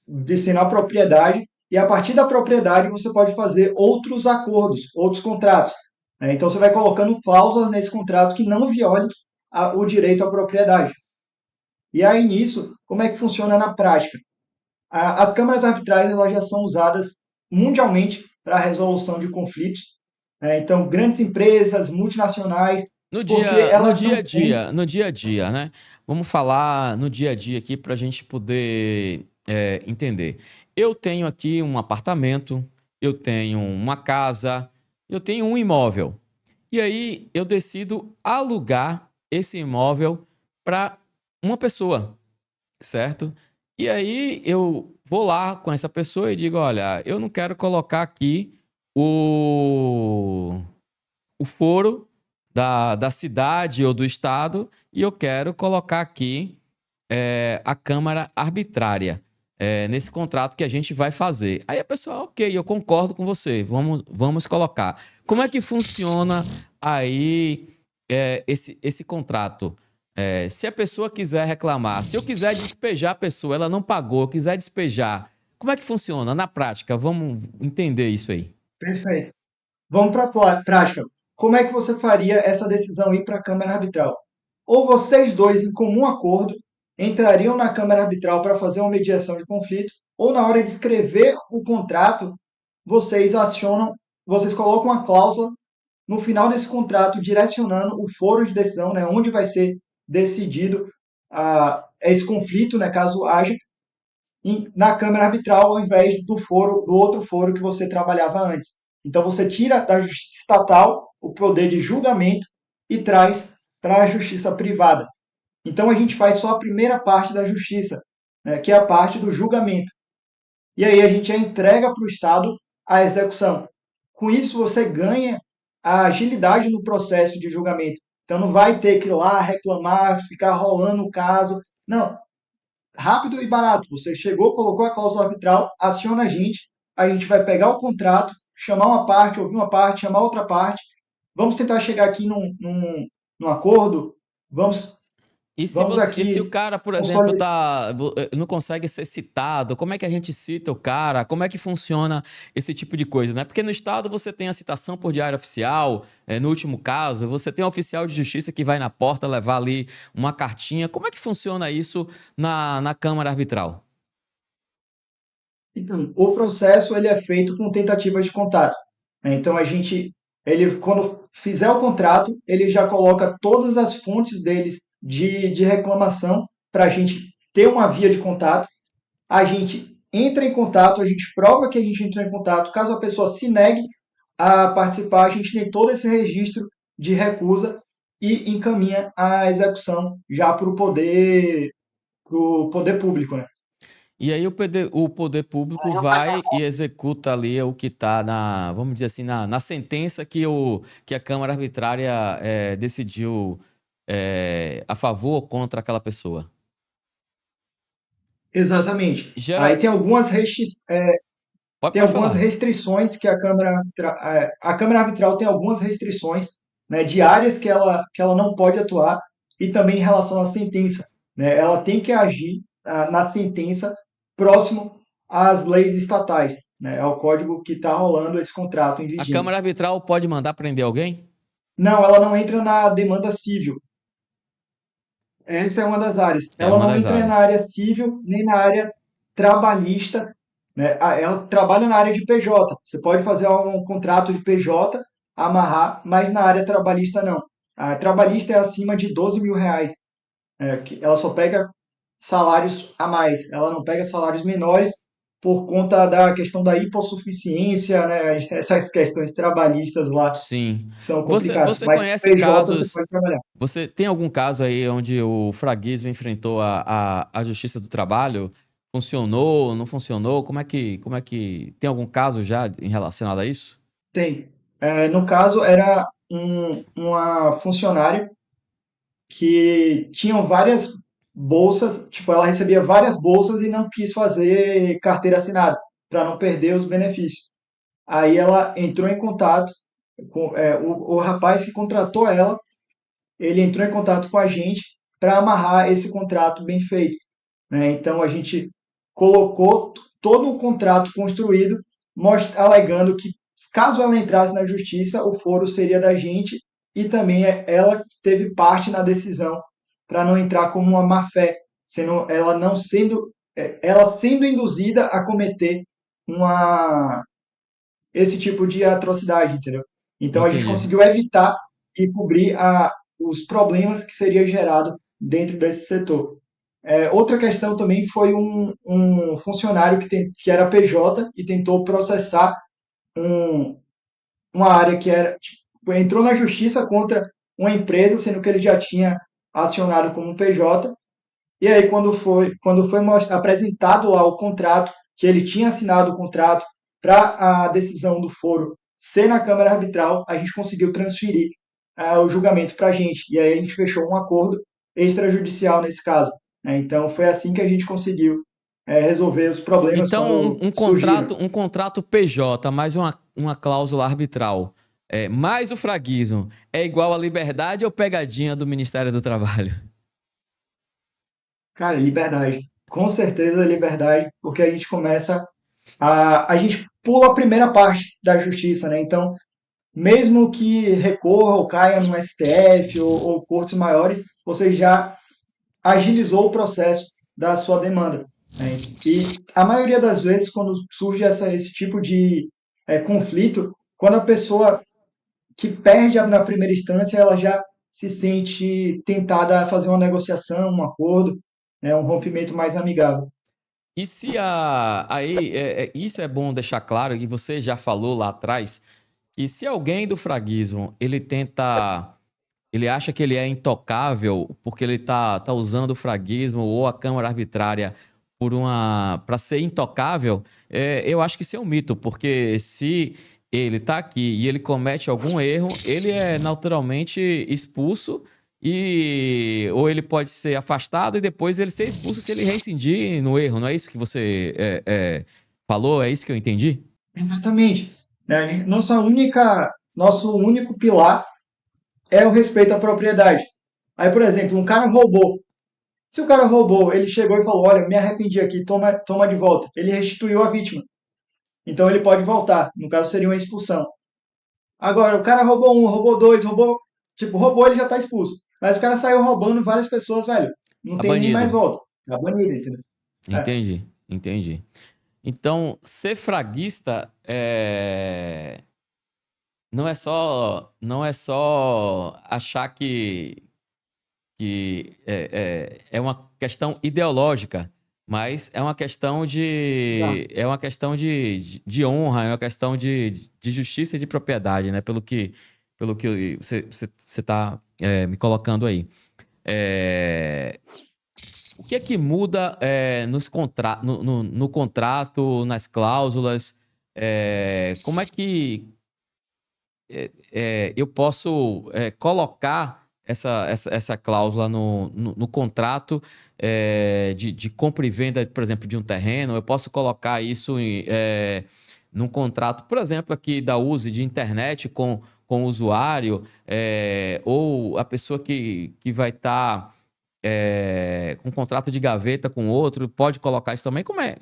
Speaker 3: de sendo a propriedade e, a partir da propriedade, você pode fazer outros acordos, outros contratos, né? Então, você vai colocando cláusulas nesse contrato que não violem o direito à propriedade. E aí, nisso, como é que funciona na prática? As câmaras arbitrais elas já são usadas mundialmente para a resolução de conflitos. Então, grandes empresas, multinacionais,
Speaker 2: No
Speaker 3: porque
Speaker 2: dia, no
Speaker 3: elas
Speaker 2: dia
Speaker 3: não
Speaker 2: a
Speaker 3: têm.
Speaker 2: dia, no dia a dia, né? Vamos falar no dia a dia aqui para a gente poder entender. Eu tenho aqui um apartamento, eu tenho uma casa, eu tenho um imóvel. E aí eu decido alugar esse imóvel para uma pessoa, certo? E aí eu vou lá com essa pessoa e digo, olha, eu não quero colocar aqui o foro da cidade ou do estado e eu quero colocar aqui a Câmara Arbitrária nesse contrato que a gente vai fazer. Aí a pessoa, ok, eu concordo com você, vamos colocar. Como é que funciona aí esse contrato? Se a pessoa quiser reclamar, se eu quiser despejar a pessoa, ela não pagou, eu quiser despejar, como é que funciona na prática? Vamos entender isso aí.
Speaker 3: Perfeito. Vamos para a prática. Como é que você faria essa decisão ir para a Câmara Arbitral? Ou vocês dois, em comum acordo, entrariam na Câmara Arbitral para fazer uma mediação de conflito, ou na hora de escrever o contrato, vocês acionam, vocês colocam uma cláusula no final desse contrato direcionando o foro de decisão, né, onde vai ser decidido esse conflito, né, caso haja, na Câmara Arbitral ao invés do outro foro que você trabalhava antes. Então você tira da justiça estatal o poder de julgamento e traz para a justiça privada. Então a gente faz só a primeira parte da justiça, né, que é a parte do julgamento. E aí a gente já entrega para o Estado a execução. Com isso você ganha a agilidade no processo de julgamento. Então não vai ter que ir lá reclamar, ficar rolando o caso. Não, rápido e barato. Você chegou, colocou a cláusula arbitral, aciona a gente vai pegar o contrato, chamar uma parte, ouvir uma parte, chamar outra parte. Vamos tentar chegar aqui num acordo. Vamos, vamos
Speaker 2: E se o
Speaker 3: aqui
Speaker 2: cara, por exemplo,
Speaker 3: consolidar.
Speaker 2: não consegue ser citado, como é que a gente cita o cara? Como é que funciona esse tipo de coisa, né? Porque no estado você tem a citação por diário oficial, no último caso, você tem um oficial de justiça que vai na porta levar ali uma cartinha. Como é que funciona isso na Câmara Arbitral?
Speaker 3: Então, o processo ele é feito com tentativas de contato, né? Então ele quando fizer o contrato, ele já coloca todas as fontes deles de reclamação para a gente ter uma via de contato. A gente entra em contato, a gente prova que a gente entrou em contato. Caso a pessoa se negue a participar, a gente tem todo esse registro de recusa e encaminha a execução já pro poder público, né?
Speaker 2: E aí o poder público vai e executa ali o que está vamos dizer assim, na sentença que a Câmara Arbitrária decidiu a favor ou contra aquela pessoa.
Speaker 3: Exatamente.
Speaker 2: Geral,
Speaker 3: Aí tem
Speaker 2: pode
Speaker 3: algumas
Speaker 2: falar.
Speaker 3: restrições que a Câmara Arbitral tem algumas restrições, né, de áreas que ela não pode atuar e também em relação à sentença, né? Ela tem que agir na sentença próximo às leis estatais, né? Ao código que está rolando esse contrato em
Speaker 2: A
Speaker 3: vigência.
Speaker 2: Câmara Arbitral pode mandar prender alguém?
Speaker 3: Não, ela não entra na demanda civil. Essa é uma das áreas.
Speaker 2: É
Speaker 3: Ela
Speaker 2: uma
Speaker 3: não
Speaker 2: das
Speaker 3: entra na
Speaker 2: áreas.
Speaker 3: área civil nem na área trabalhista, né? Ela trabalha na área de PJ. Você pode fazer um contrato de PJ, amarrar, mas na área trabalhista não. A trabalhista é acima de R$ 12.000. Ela só pega salários a mais. Ela não pega salários menores por conta da questão da hipossuficiência, né? Essas questões trabalhistas lá
Speaker 2: Sim.
Speaker 3: são complicadas.
Speaker 2: Você
Speaker 3: Mas
Speaker 2: conhece
Speaker 3: PJ você
Speaker 2: casos.
Speaker 3: pode trabalhar.
Speaker 2: Você tem algum caso aí onde o fraguismo enfrentou a Justiça do Trabalho? Funcionou, não funcionou? Como é que tem algum caso já em relacionado a isso?
Speaker 3: Tem. No caso, era uma funcionária que tinham várias bolsas, tipo, ela recebia várias bolsas e não quis fazer carteira assinada, para não perder os benefícios. Aí ela entrou em contato com o rapaz que contratou ela, ele entrou em contato com a gente para amarrar esse contrato bem feito, né? Então a gente colocou todo o contrato construído, alegando que caso ela entrasse na justiça, o foro seria da gente e também ela teve parte na decisão para não entrar como uma má-fé, ela não sendo ela sendo induzida a cometer esse tipo de atrocidade, entendeu? Então a gente
Speaker 2: Entendi.
Speaker 3: conseguiu evitar e cobrir os problemas que seria gerado dentro desse setor. Outra questão também foi um funcionário que era PJ e tentou processar um, uma área que era, tipo, entrou na justiça contra uma empresa, sendo que ele já tinha acionado como PJ. E aí, quando foi apresentado lá o contrato, que ele tinha assinado o contrato para a decisão do foro ser na Câmara Arbitral, a gente conseguiu transferir o julgamento para a gente. E aí a gente fechou um acordo extrajudicial nesse caso, né? Então, foi assim que a gente conseguiu resolver os problemas
Speaker 2: Então,
Speaker 3: quando
Speaker 2: um
Speaker 3: surgiram.
Speaker 2: contrato PJ mais uma cláusula arbitral, mais o fraguismo, é igual a liberdade ou pegadinha do Ministério do Trabalho?
Speaker 3: Cara, liberdade. Com certeza liberdade, porque a gente começa a gente pula a primeira parte da justiça, né? Então, mesmo que recorra ou caia no STF ou cortes maiores, você já agilizou o processo da sua demanda, né? E a maioria das vezes, quando surge esse tipo de conflito, quando a pessoa que perde na primeira instância, ela já se sente tentada a fazer uma negociação, um acordo, né, um rompimento mais amigável.
Speaker 2: E se aí, isso é bom deixar claro, e você já falou lá atrás, que se alguém do fraguismo, ele acha que ele é intocável porque ele tá usando o fraguismo ou a Câmara Arbitrária para ser intocável, eu acho que isso é um mito, porque se ele tá aqui e ele comete algum erro, ele é naturalmente expulso ou ele pode ser afastado e depois ele ser expulso se ele reincidir no erro. Não é isso que você falou? É isso que eu entendi?
Speaker 3: Exatamente. Né? Nosso único pilar é o respeito à propriedade. Aí, por exemplo, um cara roubou. Se o cara roubou, ele chegou e falou: Olha, me arrependi aqui, toma de volta. Ele restituiu a vítima. Então ele pode voltar. No caso, seria uma expulsão. Agora, o cara roubou um, roubou dois, roubou. Tipo, roubou, ele já tá expulso. Mas o cara saiu roubando várias pessoas, velho. Não
Speaker 2: Tá
Speaker 3: tem nem mais
Speaker 2: banido.
Speaker 3: volta. Tá banido, entendeu? É.
Speaker 2: Entendi. Então, ser fraguista não é só achar que é uma questão ideológica, mas é uma questão de honra, é uma questão de justiça e de propriedade, né? Pelo que você está me colocando aí. É, o que é que muda no contrato, nas cláusulas? Como é que eu posso colocar essa cláusula no contrato de compra e venda, por exemplo, de um terreno? Eu posso colocar isso num contrato, por exemplo, aqui da uso de internet com o usuário, ou a pessoa que vai estar com um contrato de gaveta com outro, pode colocar isso também? Como é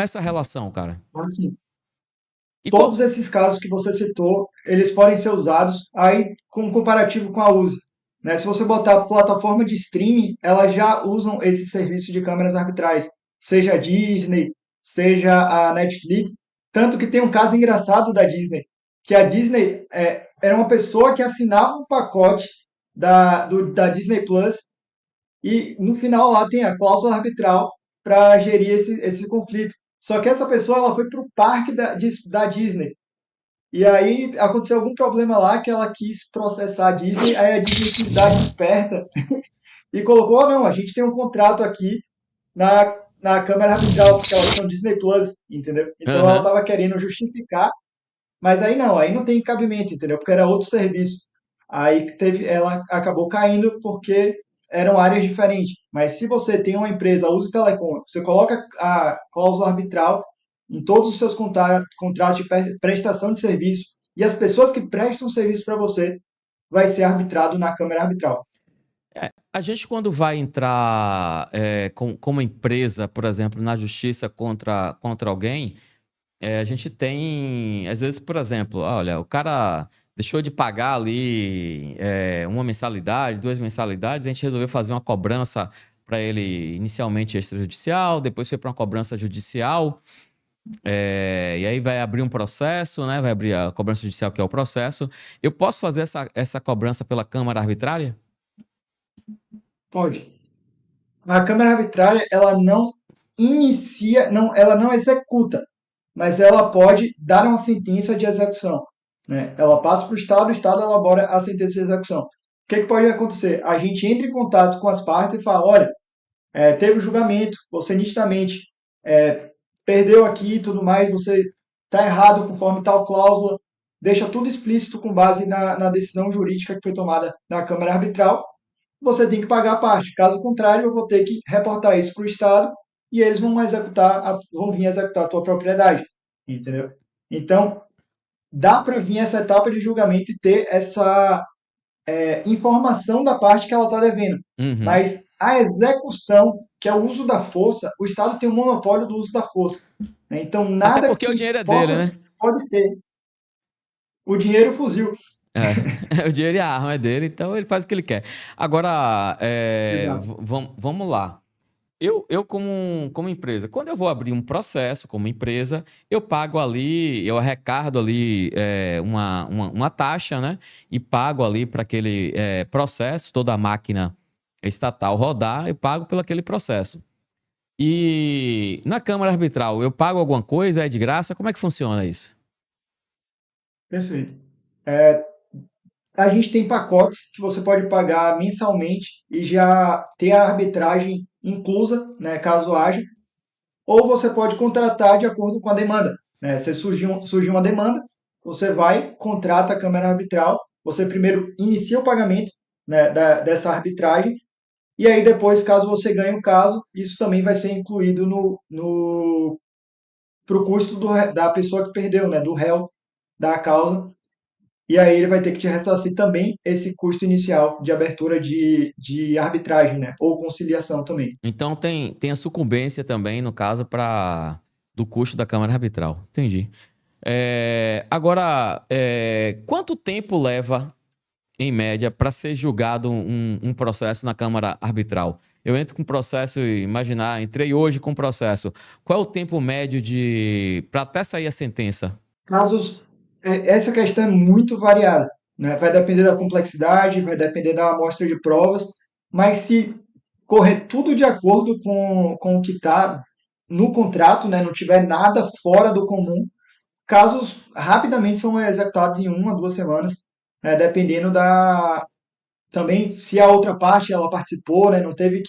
Speaker 2: essa relação, cara?
Speaker 3: Então, assim,
Speaker 2: E
Speaker 3: todos esses casos que você citou, eles podem ser usados aí com um comparativo com a USE. Né? Se você botar a plataforma de streaming, elas já usam esse serviço de câmeras arbitrais, seja a Disney, seja a Netflix. Tanto que tem um caso engraçado da Disney, que a Disney era uma pessoa que assinava um pacote da Disney Plus e no final lá tem a cláusula arbitral para gerir esse conflito. Só que essa pessoa ela foi para o parque da Disney. E aí aconteceu algum problema lá que ela quis processar a Disney, aí a Disney quis dar desperta e colocou: oh, não, a gente tem um contrato aqui na Câmara Arbitral, porque elas são Disney Plus, entendeu? Então ela
Speaker 2: Aham.
Speaker 3: estava querendo justificar, mas aí não tem cabimento, entendeu? Porque era outro serviço. Ela acabou caindo porque eram áreas diferentes. Mas se você tem uma empresa, Uso Telecom, você coloca a cláusula arbitral em todos os seus contratos de prestação de serviço e as pessoas que prestam serviço para você vai ser arbitrado na Câmara Arbitral.
Speaker 2: A gente, quando vai entrar como empresa, por exemplo, na justiça contra alguém, a gente tem, às vezes, por exemplo, olha, o cara deixou de pagar ali uma mensalidade, duas mensalidades, a gente resolveu fazer uma cobrança para ele inicialmente extrajudicial, depois foi para uma cobrança judicial, e aí vai abrir um processo, né? Vai abrir a cobrança judicial, que é o processo. Eu posso fazer essa cobrança pela Câmara Arbitrária?
Speaker 3: Pode. A Câmara Arbitrária, ela não inicia, não, ela não executa, mas ela pode dar uma sentença de execução, né? Ela passa para o Estado elabora a sentença de execução. O que pode acontecer? A gente entra em contato com as partes e fala, olha, teve o julgamento, você nitidamente perdeu aqui e tudo mais, você está errado conforme tal cláusula, deixa tudo explícito com base na decisão jurídica que foi tomada na Câmara Arbitral, você tem que pagar a parte. Caso contrário, eu vou ter que reportar isso para o Estado e eles vão vir executar a tua propriedade, entendeu? Então, dá para vir essa etapa de julgamento e ter essa informação da parte que ela está devendo.
Speaker 2: Uhum.
Speaker 3: Mas a execução, que é o uso da força, o Estado tem um monopólio do uso da força, né? Então, nada
Speaker 2: até porque
Speaker 3: que
Speaker 2: o dinheiro é dele, né?
Speaker 3: pode ter. O dinheiro e o fuzil.
Speaker 2: O dinheiro e a arma é dele, então ele faz o que ele quer. Agora,
Speaker 3: Exato.
Speaker 2: vamos lá. Eu como empresa, quando eu vou abrir um processo como empresa, eu pago ali, eu arrecado ali uma taxa, né? E pago ali para aquele processo, toda a máquina estatal rodar, eu pago pelo aquele processo. E na Câmara Arbitral, eu pago alguma coisa? É de graça? Como é que funciona isso?
Speaker 3: Perfeito. A gente tem pacotes que você pode pagar mensalmente e já ter a arbitragem inclusa, né, caso haja, ou você pode contratar de acordo com a demanda, né? Se surgir uma demanda, você vai, contrata a câmara arbitral, você primeiro inicia o pagamento, né, dessa arbitragem, e aí depois, caso você ganhe o caso, isso também vai ser incluído para o custo da pessoa que perdeu, né, do réu da causa, e aí ele vai ter que te ressarcir também esse custo inicial de abertura de arbitragem, né, ou conciliação também.
Speaker 2: Então tem a sucumbência também, no caso, do custo da Câmara Arbitral. Entendi. Agora, quanto tempo leva, em média, para ser julgado um processo na Câmara Arbitral? Eu entro com processo, entrei hoje com processo. Qual é o tempo médio para até sair a sentença?
Speaker 3: Essa questão é muito variada, né? Vai depender da complexidade, vai depender da amostra de provas, mas se correr tudo de acordo com o que está no contrato, né? Não tiver nada fora do comum, casos rapidamente são executados em 1 a 2 semanas, né? Dependendo também se a outra parte ela participou, né? Não teve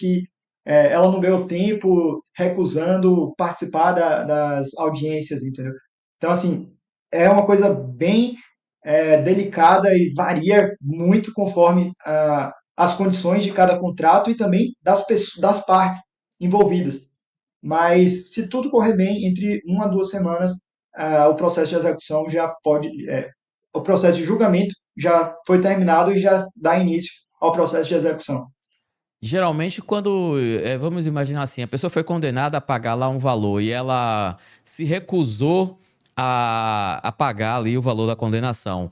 Speaker 3: ela não ganhou tempo recusando participar das audiências, entendeu? Então, assim, é uma coisa bem delicada e varia muito conforme as condições de cada contrato e também das partes envolvidas. Mas, se tudo correr bem, entre 1 a 2 semanas, o processo de execução o processo de julgamento já foi terminado e já dá início ao processo de execução.
Speaker 2: Geralmente, quando, vamos imaginar assim, a pessoa foi condenada a pagar lá um valor e ela se recusou a pagar ali o valor da condenação,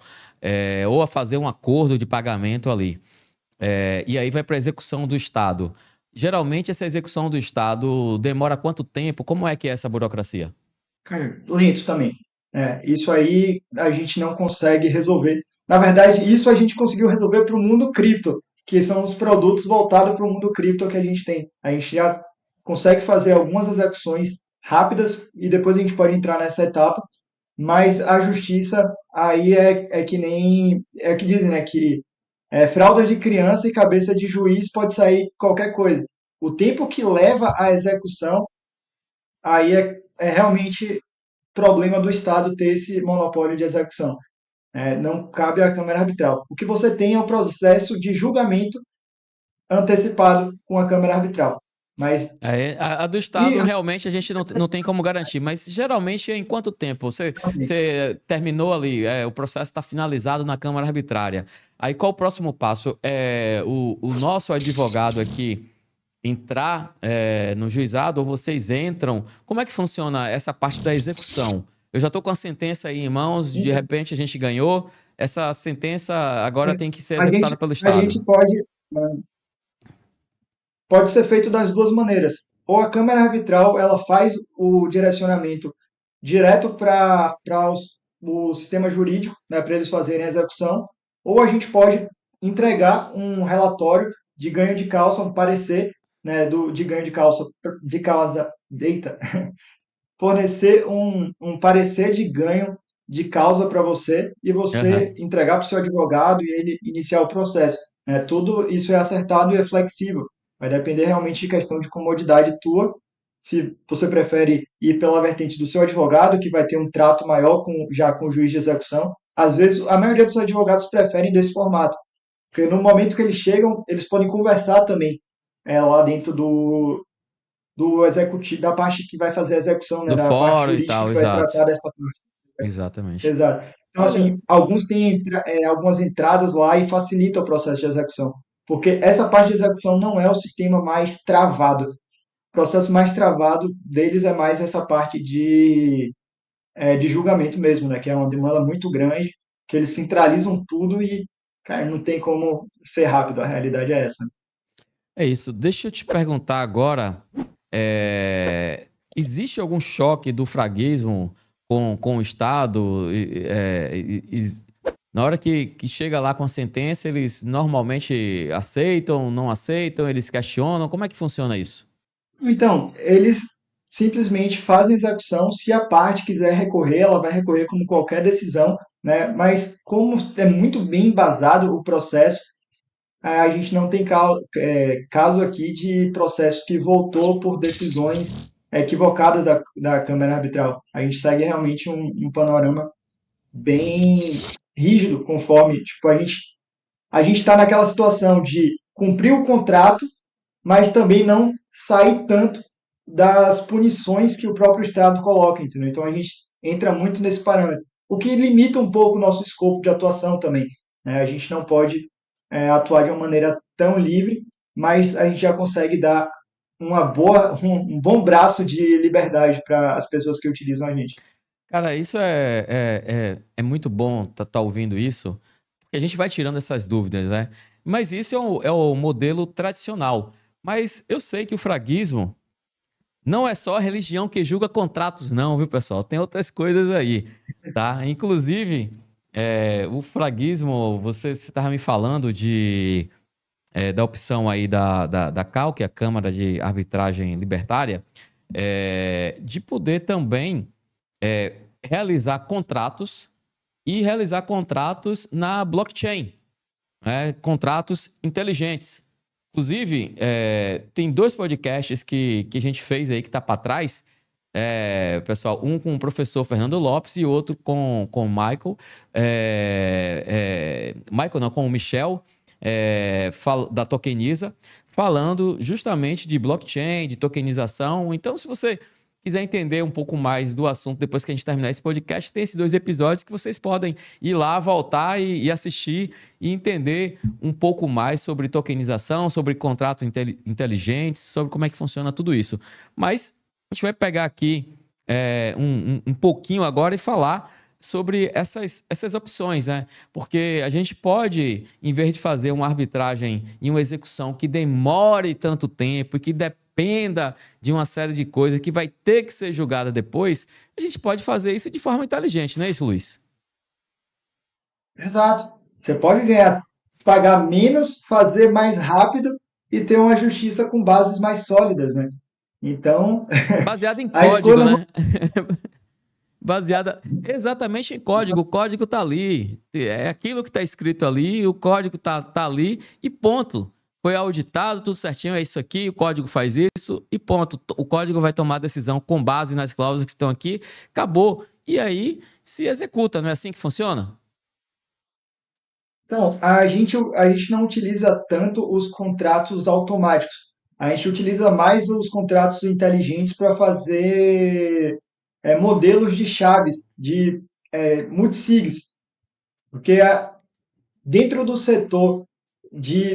Speaker 2: ou a fazer um acordo de pagamento ali, e aí vai para a execução do Estado. Geralmente, essa execução do Estado demora quanto tempo? Como é que é essa burocracia?
Speaker 3: Cara, lento também. Isso aí a gente não consegue resolver. Na verdade, isso a gente conseguiu resolver para o mundo cripto, que são os produtos voltados para o mundo cripto que a gente tem. A gente já consegue fazer algumas execuções rápidas e depois a gente pode entrar nessa etapa, mas a justiça aí é que nem... É o que dizem, né? Que fralda de criança e cabeça de juiz pode sair qualquer coisa. O tempo que leva a execução aí é realmente problema do Estado ter esse monopólio de execução. Não cabe à Câmara Arbitral. O que você tem é o processo de julgamento antecipado com a Câmara Arbitral. Mas,
Speaker 2: A do Estado, realmente, a gente não tem como garantir, mas geralmente em quanto tempo? Você terminou ali, o processo está finalizado na Câmara Arbitrária. Aí qual o próximo passo? O nosso advogado aqui entrar no juizado, ou vocês entram? Como é que funciona essa parte da execução? Eu já estou com a sentença aí em mãos, de repente a gente ganhou, essa sentença agora tem que ser executada pelo Estado.
Speaker 3: A gente pode... pode ser feito das duas maneiras. Ou a câmara arbitral ela faz o direcionamento direto para o sistema jurídico, né, para eles fazerem a execução, ou a gente pode entregar um relatório de ganho de causa, um parecer, né, de ganho de causa, deita, fornecer um parecer de ganho de causa para você e você
Speaker 2: Aham.
Speaker 3: entregar para o seu advogado e ele iniciar o processo. Né? Tudo isso é acertado e é flexível. Vai depender realmente de questão de comodidade tua. Se você prefere ir pela vertente do seu advogado, que vai ter um trato maior já com o juiz de execução, às vezes a maioria dos advogados preferem desse formato, porque no momento que eles chegam, eles podem conversar também lá dentro do executivo, da parte que vai fazer a execução, né,
Speaker 2: Do
Speaker 3: da parte
Speaker 2: fórum e
Speaker 3: jurídica
Speaker 2: tal,
Speaker 3: que vai tratar
Speaker 2: exato.
Speaker 3: dessa parte.
Speaker 2: Exatamente.
Speaker 3: Exato. Então,
Speaker 2: Olha,
Speaker 3: assim, alguns têm algumas entradas lá e facilita o processo de execução, porque essa parte de execução não é o sistema mais travado. O processo mais travado deles é mais essa parte de julgamento mesmo, né, que é uma demanda muito grande, que eles centralizam tudo e, cara, não tem como ser rápido, a realidade é essa.
Speaker 2: é isso. Deixa eu te perguntar agora, existe algum choque do fraguismo com o Estado? Na hora que chega lá com a sentença, eles normalmente aceitam, não aceitam, eles questionam? Como é que funciona isso?
Speaker 3: Então, eles simplesmente fazem a execução. Se a parte quiser recorrer, ela vai recorrer como qualquer decisão, né? Mas como é muito bem embasado o processo, a gente não tem caso aqui de processos que voltou por decisões equivocadas da Câmara Arbitral. A gente segue realmente um panorama bem rígido, conforme tipo, a gente está naquela situação de cumprir o contrato, mas também não sair tanto das punições que o próprio Estado coloca, entendeu? Então a gente entra muito nesse parâmetro, o que limita um pouco o nosso escopo de atuação também. Né? A gente não pode atuar de uma maneira tão livre, mas a gente já consegue dar um bom braço de liberdade para as pessoas que utilizam a gente.
Speaker 2: Cara, isso é muito bom tá ouvindo isso, porque a gente vai tirando essas dúvidas, né? Mas isso é o modelo tradicional. Mas eu sei que o fraguismo não é só a religião que julga contratos, não, viu, pessoal? Tem outras coisas aí, tá? Inclusive, o fraguismo, você estava me falando da opção aí da CAL, que é a Câmara de Arbitragem Libertária, de poder também realizar contratos e realizar contratos na blockchain, né? Contratos inteligentes. Inclusive, tem dois podcasts que a gente fez aí que tá para trás, pessoal, um com o professor Fernando Lopes e outro com o Michael, Michael não, com o Michel, da Tokeniza, falando justamente de blockchain, de tokenização. Então, se você quiser entender um pouco mais do assunto depois que a gente terminar esse podcast, tem esses dois episódios que vocês podem ir lá, voltar e assistir e entender um pouco mais sobre tokenização, sobre contratos inteligentes, sobre como é que funciona tudo isso. Mas a gente vai pegar aqui um pouquinho agora e falar sobre essas opções, né? Porque a gente pode, em vez de fazer uma arbitragem e uma execução que demore tanto tempo e que dependa de uma série de coisas que vai ter que ser julgada depois, a gente pode fazer isso de forma inteligente, não é isso, Luiz?
Speaker 3: Exato. Você pode pagar menos, fazer mais rápido e ter uma justiça com bases mais sólidas, né? Então,
Speaker 2: Baseado em
Speaker 3: a
Speaker 2: código,
Speaker 3: escolha
Speaker 2: né? Baseada exatamente em código. O código tá ali. É aquilo que tá escrito ali, o código tá ali e ponto. Foi auditado, tudo certinho, é isso aqui, o código faz isso e ponto. O código vai tomar a decisão com base nas cláusulas que estão aqui, acabou. E aí se executa, não é assim que funciona?
Speaker 3: Então, a gente não utiliza tanto os contratos automáticos. A gente utiliza mais os contratos inteligentes para fazer modelos de chaves, de multisigs. Porque dentro do setor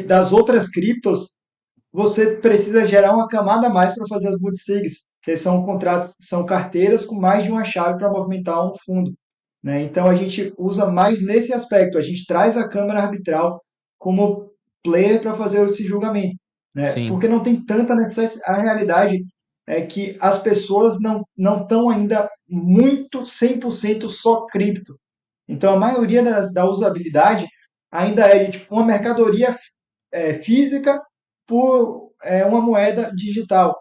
Speaker 3: das outras criptos, você precisa gerar uma camada a mais para fazer as multisigs, que são contratos, são carteiras com mais de uma chave para movimentar um fundo. Né? Então a gente usa mais nesse aspecto, a gente traz a câmara arbitral como player para fazer esse julgamento. né?
Speaker 2: Sim.
Speaker 3: Porque não tem tanta necessidade. A realidade é que as pessoas não estão ainda muito 100% só cripto. Então, a maioria da usabilidade ainda é de tipo, uma mercadoria física por uma moeda digital.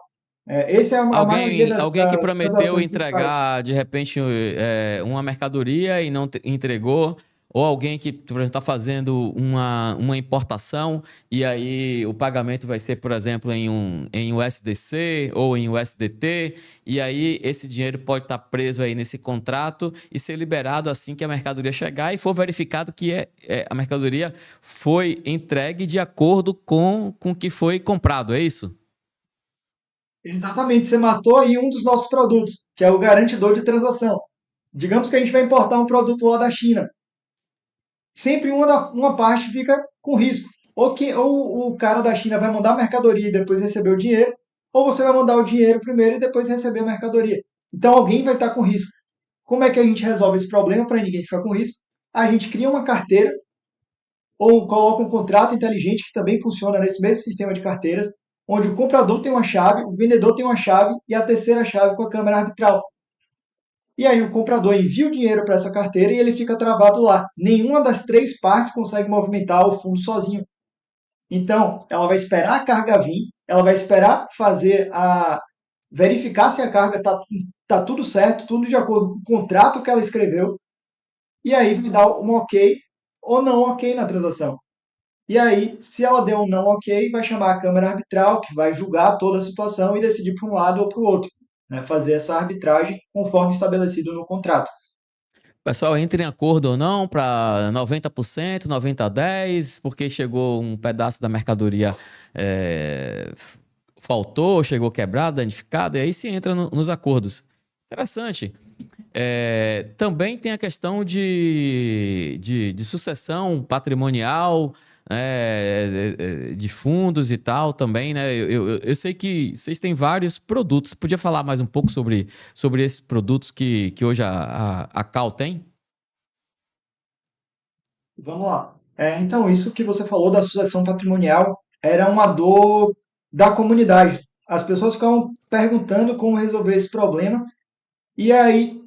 Speaker 3: Essa é a maioria
Speaker 2: Alguém que
Speaker 3: das
Speaker 2: prometeu
Speaker 3: transações principais.
Speaker 2: entregar, de repente, uma mercadoria e não entregou, ou alguém que, por exemplo, está fazendo uma importação e aí o pagamento vai ser, por exemplo, em USDC ou em USDT, e aí esse dinheiro pode estar preso aí nesse contrato e ser liberado assim que a mercadoria chegar e for verificado que a mercadoria foi entregue de acordo com o que foi comprado, é isso?
Speaker 3: Exatamente, você matou aí um dos nossos produtos, que é o garantidor de transação. Digamos que a gente vai importar um produto lá da China. Sempre uma parte fica com risco. Ou o cara da China vai mandar a mercadoria e depois receber o dinheiro, ou você vai mandar o dinheiro primeiro e depois receber a mercadoria. Então alguém vai estar com risco. Como é que a gente resolve esse problema para ninguém ficar com risco? A gente cria uma carteira ou coloca um contrato inteligente que também funciona nesse mesmo sistema de carteiras, onde o comprador tem uma chave, o vendedor tem uma chave e a terceira chave com a câmara arbitral. E aí o comprador envia o dinheiro para essa carteira e ele fica travado lá. Nenhuma das três partes consegue movimentar o fundo sozinho. Então, ela vai esperar a carga vir, ela vai esperar verificar se a carga tá tudo certo, tudo de acordo com o contrato que ela escreveu, e aí vai dar um ok ou não ok na transação. E aí, se ela der um não ok, vai chamar a câmara arbitral, que vai julgar toda a situação e decidir para um lado ou para o outro, né? Fazer essa arbitragem conforme estabelecido no contrato.
Speaker 2: O pessoal entra em acordo ou não para 90%, 90-10, porque chegou um pedaço da mercadoria, faltou, chegou quebrado, danificado, e aí se entra nos acordos. Interessante. Também tem a questão de sucessão patrimonial, de fundos e tal também, né? Eu sei que vocês têm vários produtos. Podia falar mais um pouco sobre esses produtos que hoje a Cal tem?
Speaker 3: Vamos lá. Então, isso que você falou da sucessão patrimonial era uma dor da comunidade. As pessoas ficavam perguntando como resolver esse problema. E aí,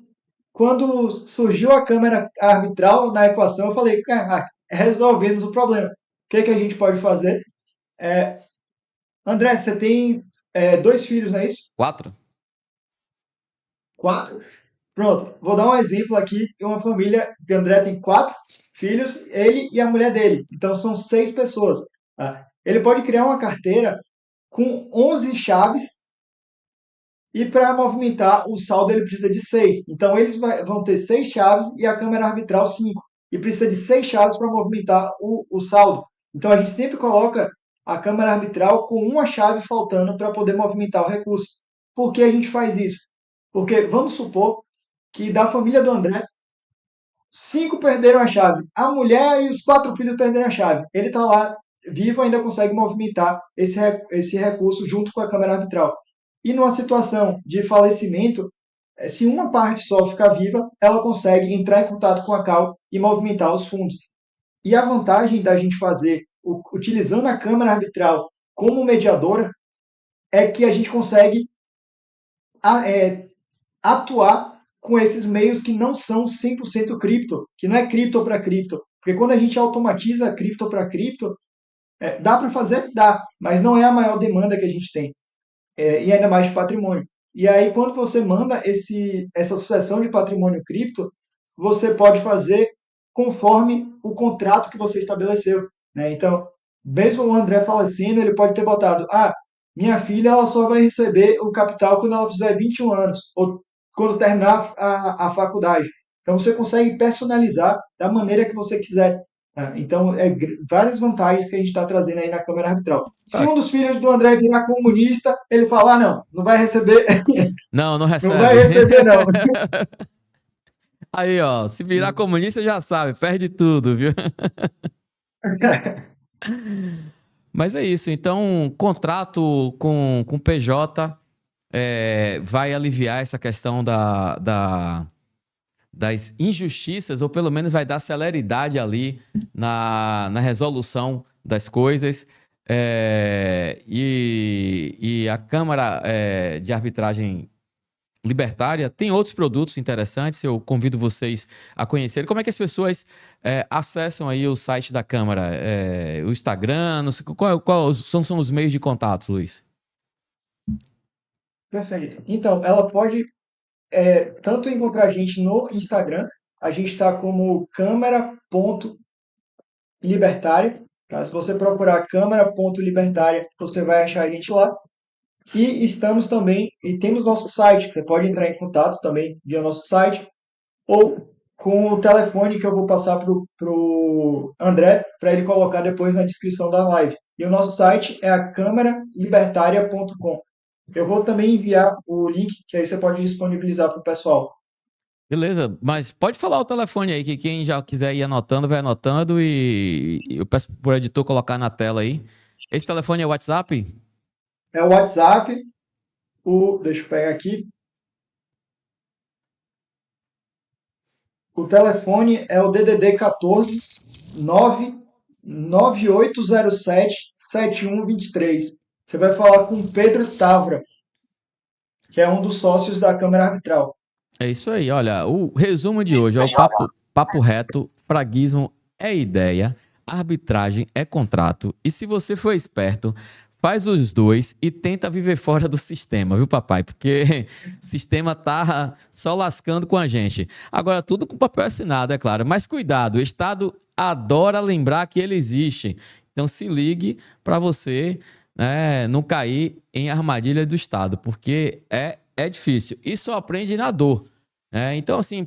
Speaker 3: quando surgiu a câmara arbitral na equação, eu falei, resolvemos o problema. O que a gente pode fazer? André, você tem dois filhos, não é isso?
Speaker 2: 4?
Speaker 3: Quatro? Pronto, vou dar um exemplo aqui de uma família. O André tem quatro filhos, ele e a mulher dele. Então são seis pessoas. Tá? Ele pode criar uma carteira com 11 chaves e para movimentar o saldo ele precisa de seis. Então eles vão ter seis chaves e a câmara arbitral cinco. E precisa de seis chaves para movimentar o saldo. Então a gente sempre coloca a câmara arbitral com uma chave faltando para poder movimentar o recurso. Por que a gente faz isso? Porque vamos supor que da família do André, cinco perderam a chave. A mulher e os quatro filhos perderam a chave. Ele está lá vivo, ainda consegue movimentar esse recurso junto com a câmara arbitral. E numa situação de falecimento, se uma parte só ficar viva, ela consegue entrar em contato com a CAL e movimentar os fundos. E a vantagem da gente fazer, utilizando a câmara arbitral como mediadora, é que a gente consegue atuar com esses meios que não são 100% cripto, que não é cripto para cripto. Porque quando a gente automatiza cripto para cripto, dá para fazer? Dá, mas não é a maior demanda que a gente tem. E ainda mais de patrimônio. E aí, quando você manda essa sucessão de patrimônio cripto, você pode fazer conforme o contrato que você estabeleceu. Né? Então, mesmo o André falecendo, ele pode ter botado, minha filha ela só vai receber o capital quando ela fizer 21 anos, ou quando terminar a faculdade. Então, você consegue personalizar da maneira que você quiser. Então, várias vantagens que a gente está trazendo aí na Câmara Arbitral. Se um dos filhos do André virar comunista, ele fala, não vai receber.
Speaker 2: Não, não
Speaker 3: Não vai
Speaker 2: recebe.
Speaker 3: receber, não.
Speaker 2: Aí, ó, se virar comunista já sabe, perde tudo, viu? Mas é isso. Então, contrato com PJ vai aliviar essa questão das injustiças, ou pelo menos vai dar celeridade ali na resolução das coisas. e a Câmara de Arbitragem Libertária tem outros produtos interessantes. Eu convido vocês a conhecerem. Como é que as pessoas acessam aí o site da Câmara? O Instagram? Não sei, qual são os meios de contato, Luiz?
Speaker 3: Perfeito. Então, ela pode tanto encontrar a gente no Instagram, a gente está como câmara.libertária. Tá? Se você procurar câmara.libertária, você vai achar a gente lá. E estamos também, e temos nosso site, que você pode entrar em contato também via nosso site, ou com o telefone que eu vou passar para o André, para ele colocar depois na descrição da live. E o nosso site é a câmaralibertaria.com. Eu vou também enviar o link, que aí você pode disponibilizar para o pessoal.
Speaker 2: Beleza, mas pode falar o telefone aí, que quem já quiser ir anotando, vai anotando, e eu peço pro editor colocar na tela aí. Esse telefone é o WhatsApp?
Speaker 3: É o WhatsApp, deixa eu pegar aqui. O telefone é o DDD 14 99807 7123. Você vai falar com o Pedro Távora, que é um dos sócios da Câmara Arbitral.
Speaker 2: É isso aí, olha, o resumo de hoje é o papo reto, fraguismo é ideia, arbitragem é contrato, e se você for esperto, faz os dois e tenta viver fora do sistema, viu, papai? Porque o sistema tá só lascando com a gente. Agora, tudo com papel assinado, é claro. Mas cuidado, o Estado adora lembrar que ele existe. Então, se ligue para você não cair em armadilha do Estado, porque é difícil. E só aprende na dor. Então, assim,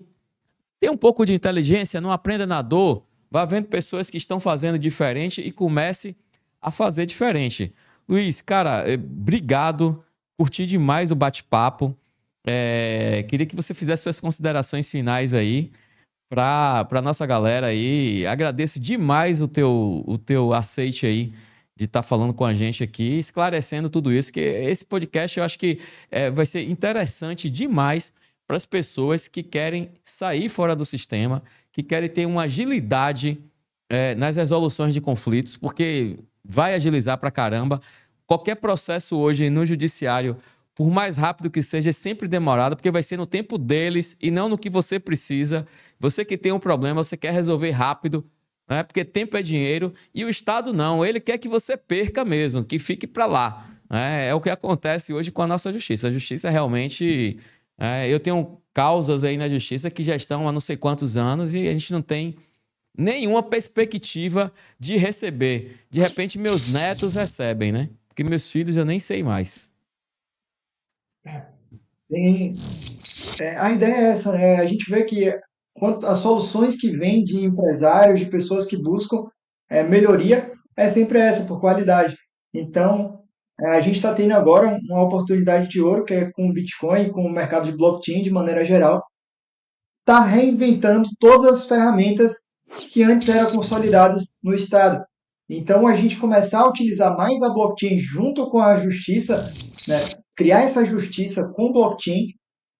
Speaker 2: tem um pouco de inteligência, não aprenda na dor. Vá vendo pessoas que estão fazendo diferente e comece a fazer diferente. Luiz, cara, obrigado, curti demais o bate-papo. Queria que você fizesse suas considerações finais aí para nossa galera aí. Agradeço demais o teu aceite aí de estar falando com a gente aqui, esclarecendo tudo isso, que esse podcast eu acho que vai ser interessante demais para as pessoas que querem sair fora do sistema, que querem ter uma agilidade nas resoluções de conflitos, porque vai agilizar pra caramba. Qualquer processo hoje no judiciário, por mais rápido que seja, é sempre demorado, porque vai ser no tempo deles e não no que você precisa. Você que tem um problema, você quer resolver rápido, né? Porque tempo é dinheiro, e o Estado não, ele quer que você perca mesmo, que fique para lá. É o que acontece hoje com a nossa justiça. A justiça realmente... eu tenho causas aí na justiça que já estão há não sei quantos anos e a gente não tem nenhuma perspectiva de receber. De repente, meus netos recebem, né? Porque meus filhos eu nem sei mais.
Speaker 3: A ideia é essa, né? A gente vê que as soluções que vêm de empresários, de pessoas que buscam melhoria, é sempre essa, por qualidade. Então, a gente está tendo agora uma oportunidade de ouro, que é com o Bitcoin, com o mercado de blockchain de maneira geral, está reinventando todas as ferramentas que antes eram consolidadas no Estado. Então, a gente começar a utilizar mais a blockchain junto com a justiça, né? Criar essa justiça com blockchain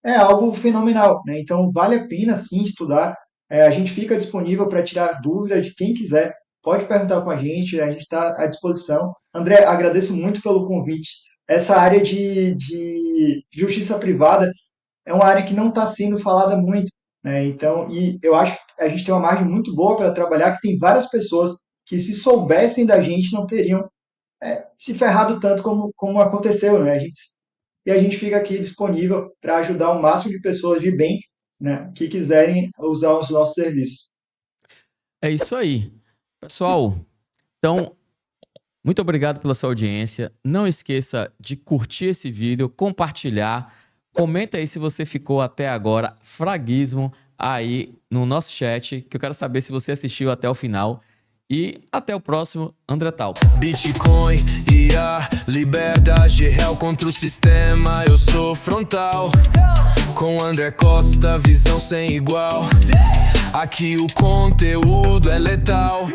Speaker 3: é algo fenomenal, né? Então, vale a pena, sim, estudar. A gente fica disponível para tirar dúvidas de quem quiser. Pode perguntar com a gente está à disposição. André, agradeço muito pelo convite. Essa área de justiça privada é uma área que não está sendo falada muito, né? Então, e eu acho que a gente tem uma margem muito boa para trabalhar, que tem várias pessoas que, se soubessem da gente, não teriam se ferrado tanto como aconteceu, né? A gente fica aqui disponível para ajudar o máximo de pessoas de bem, né, que quiserem usar os nossos serviços.
Speaker 2: É isso aí. Pessoal, então, muito obrigado pela sua audiência. Não esqueça de curtir esse vídeo, compartilhar. Comenta aí se você ficou até agora, fraguismo, aí no nosso chat, que eu quero saber se você assistiu até o final. E até o próximo André Talks.
Speaker 1: Bitcoin e a liberdade real contra o sistema. Eu sou frontal. Com André Costa, visão sem igual. Aqui o conteúdo é letal.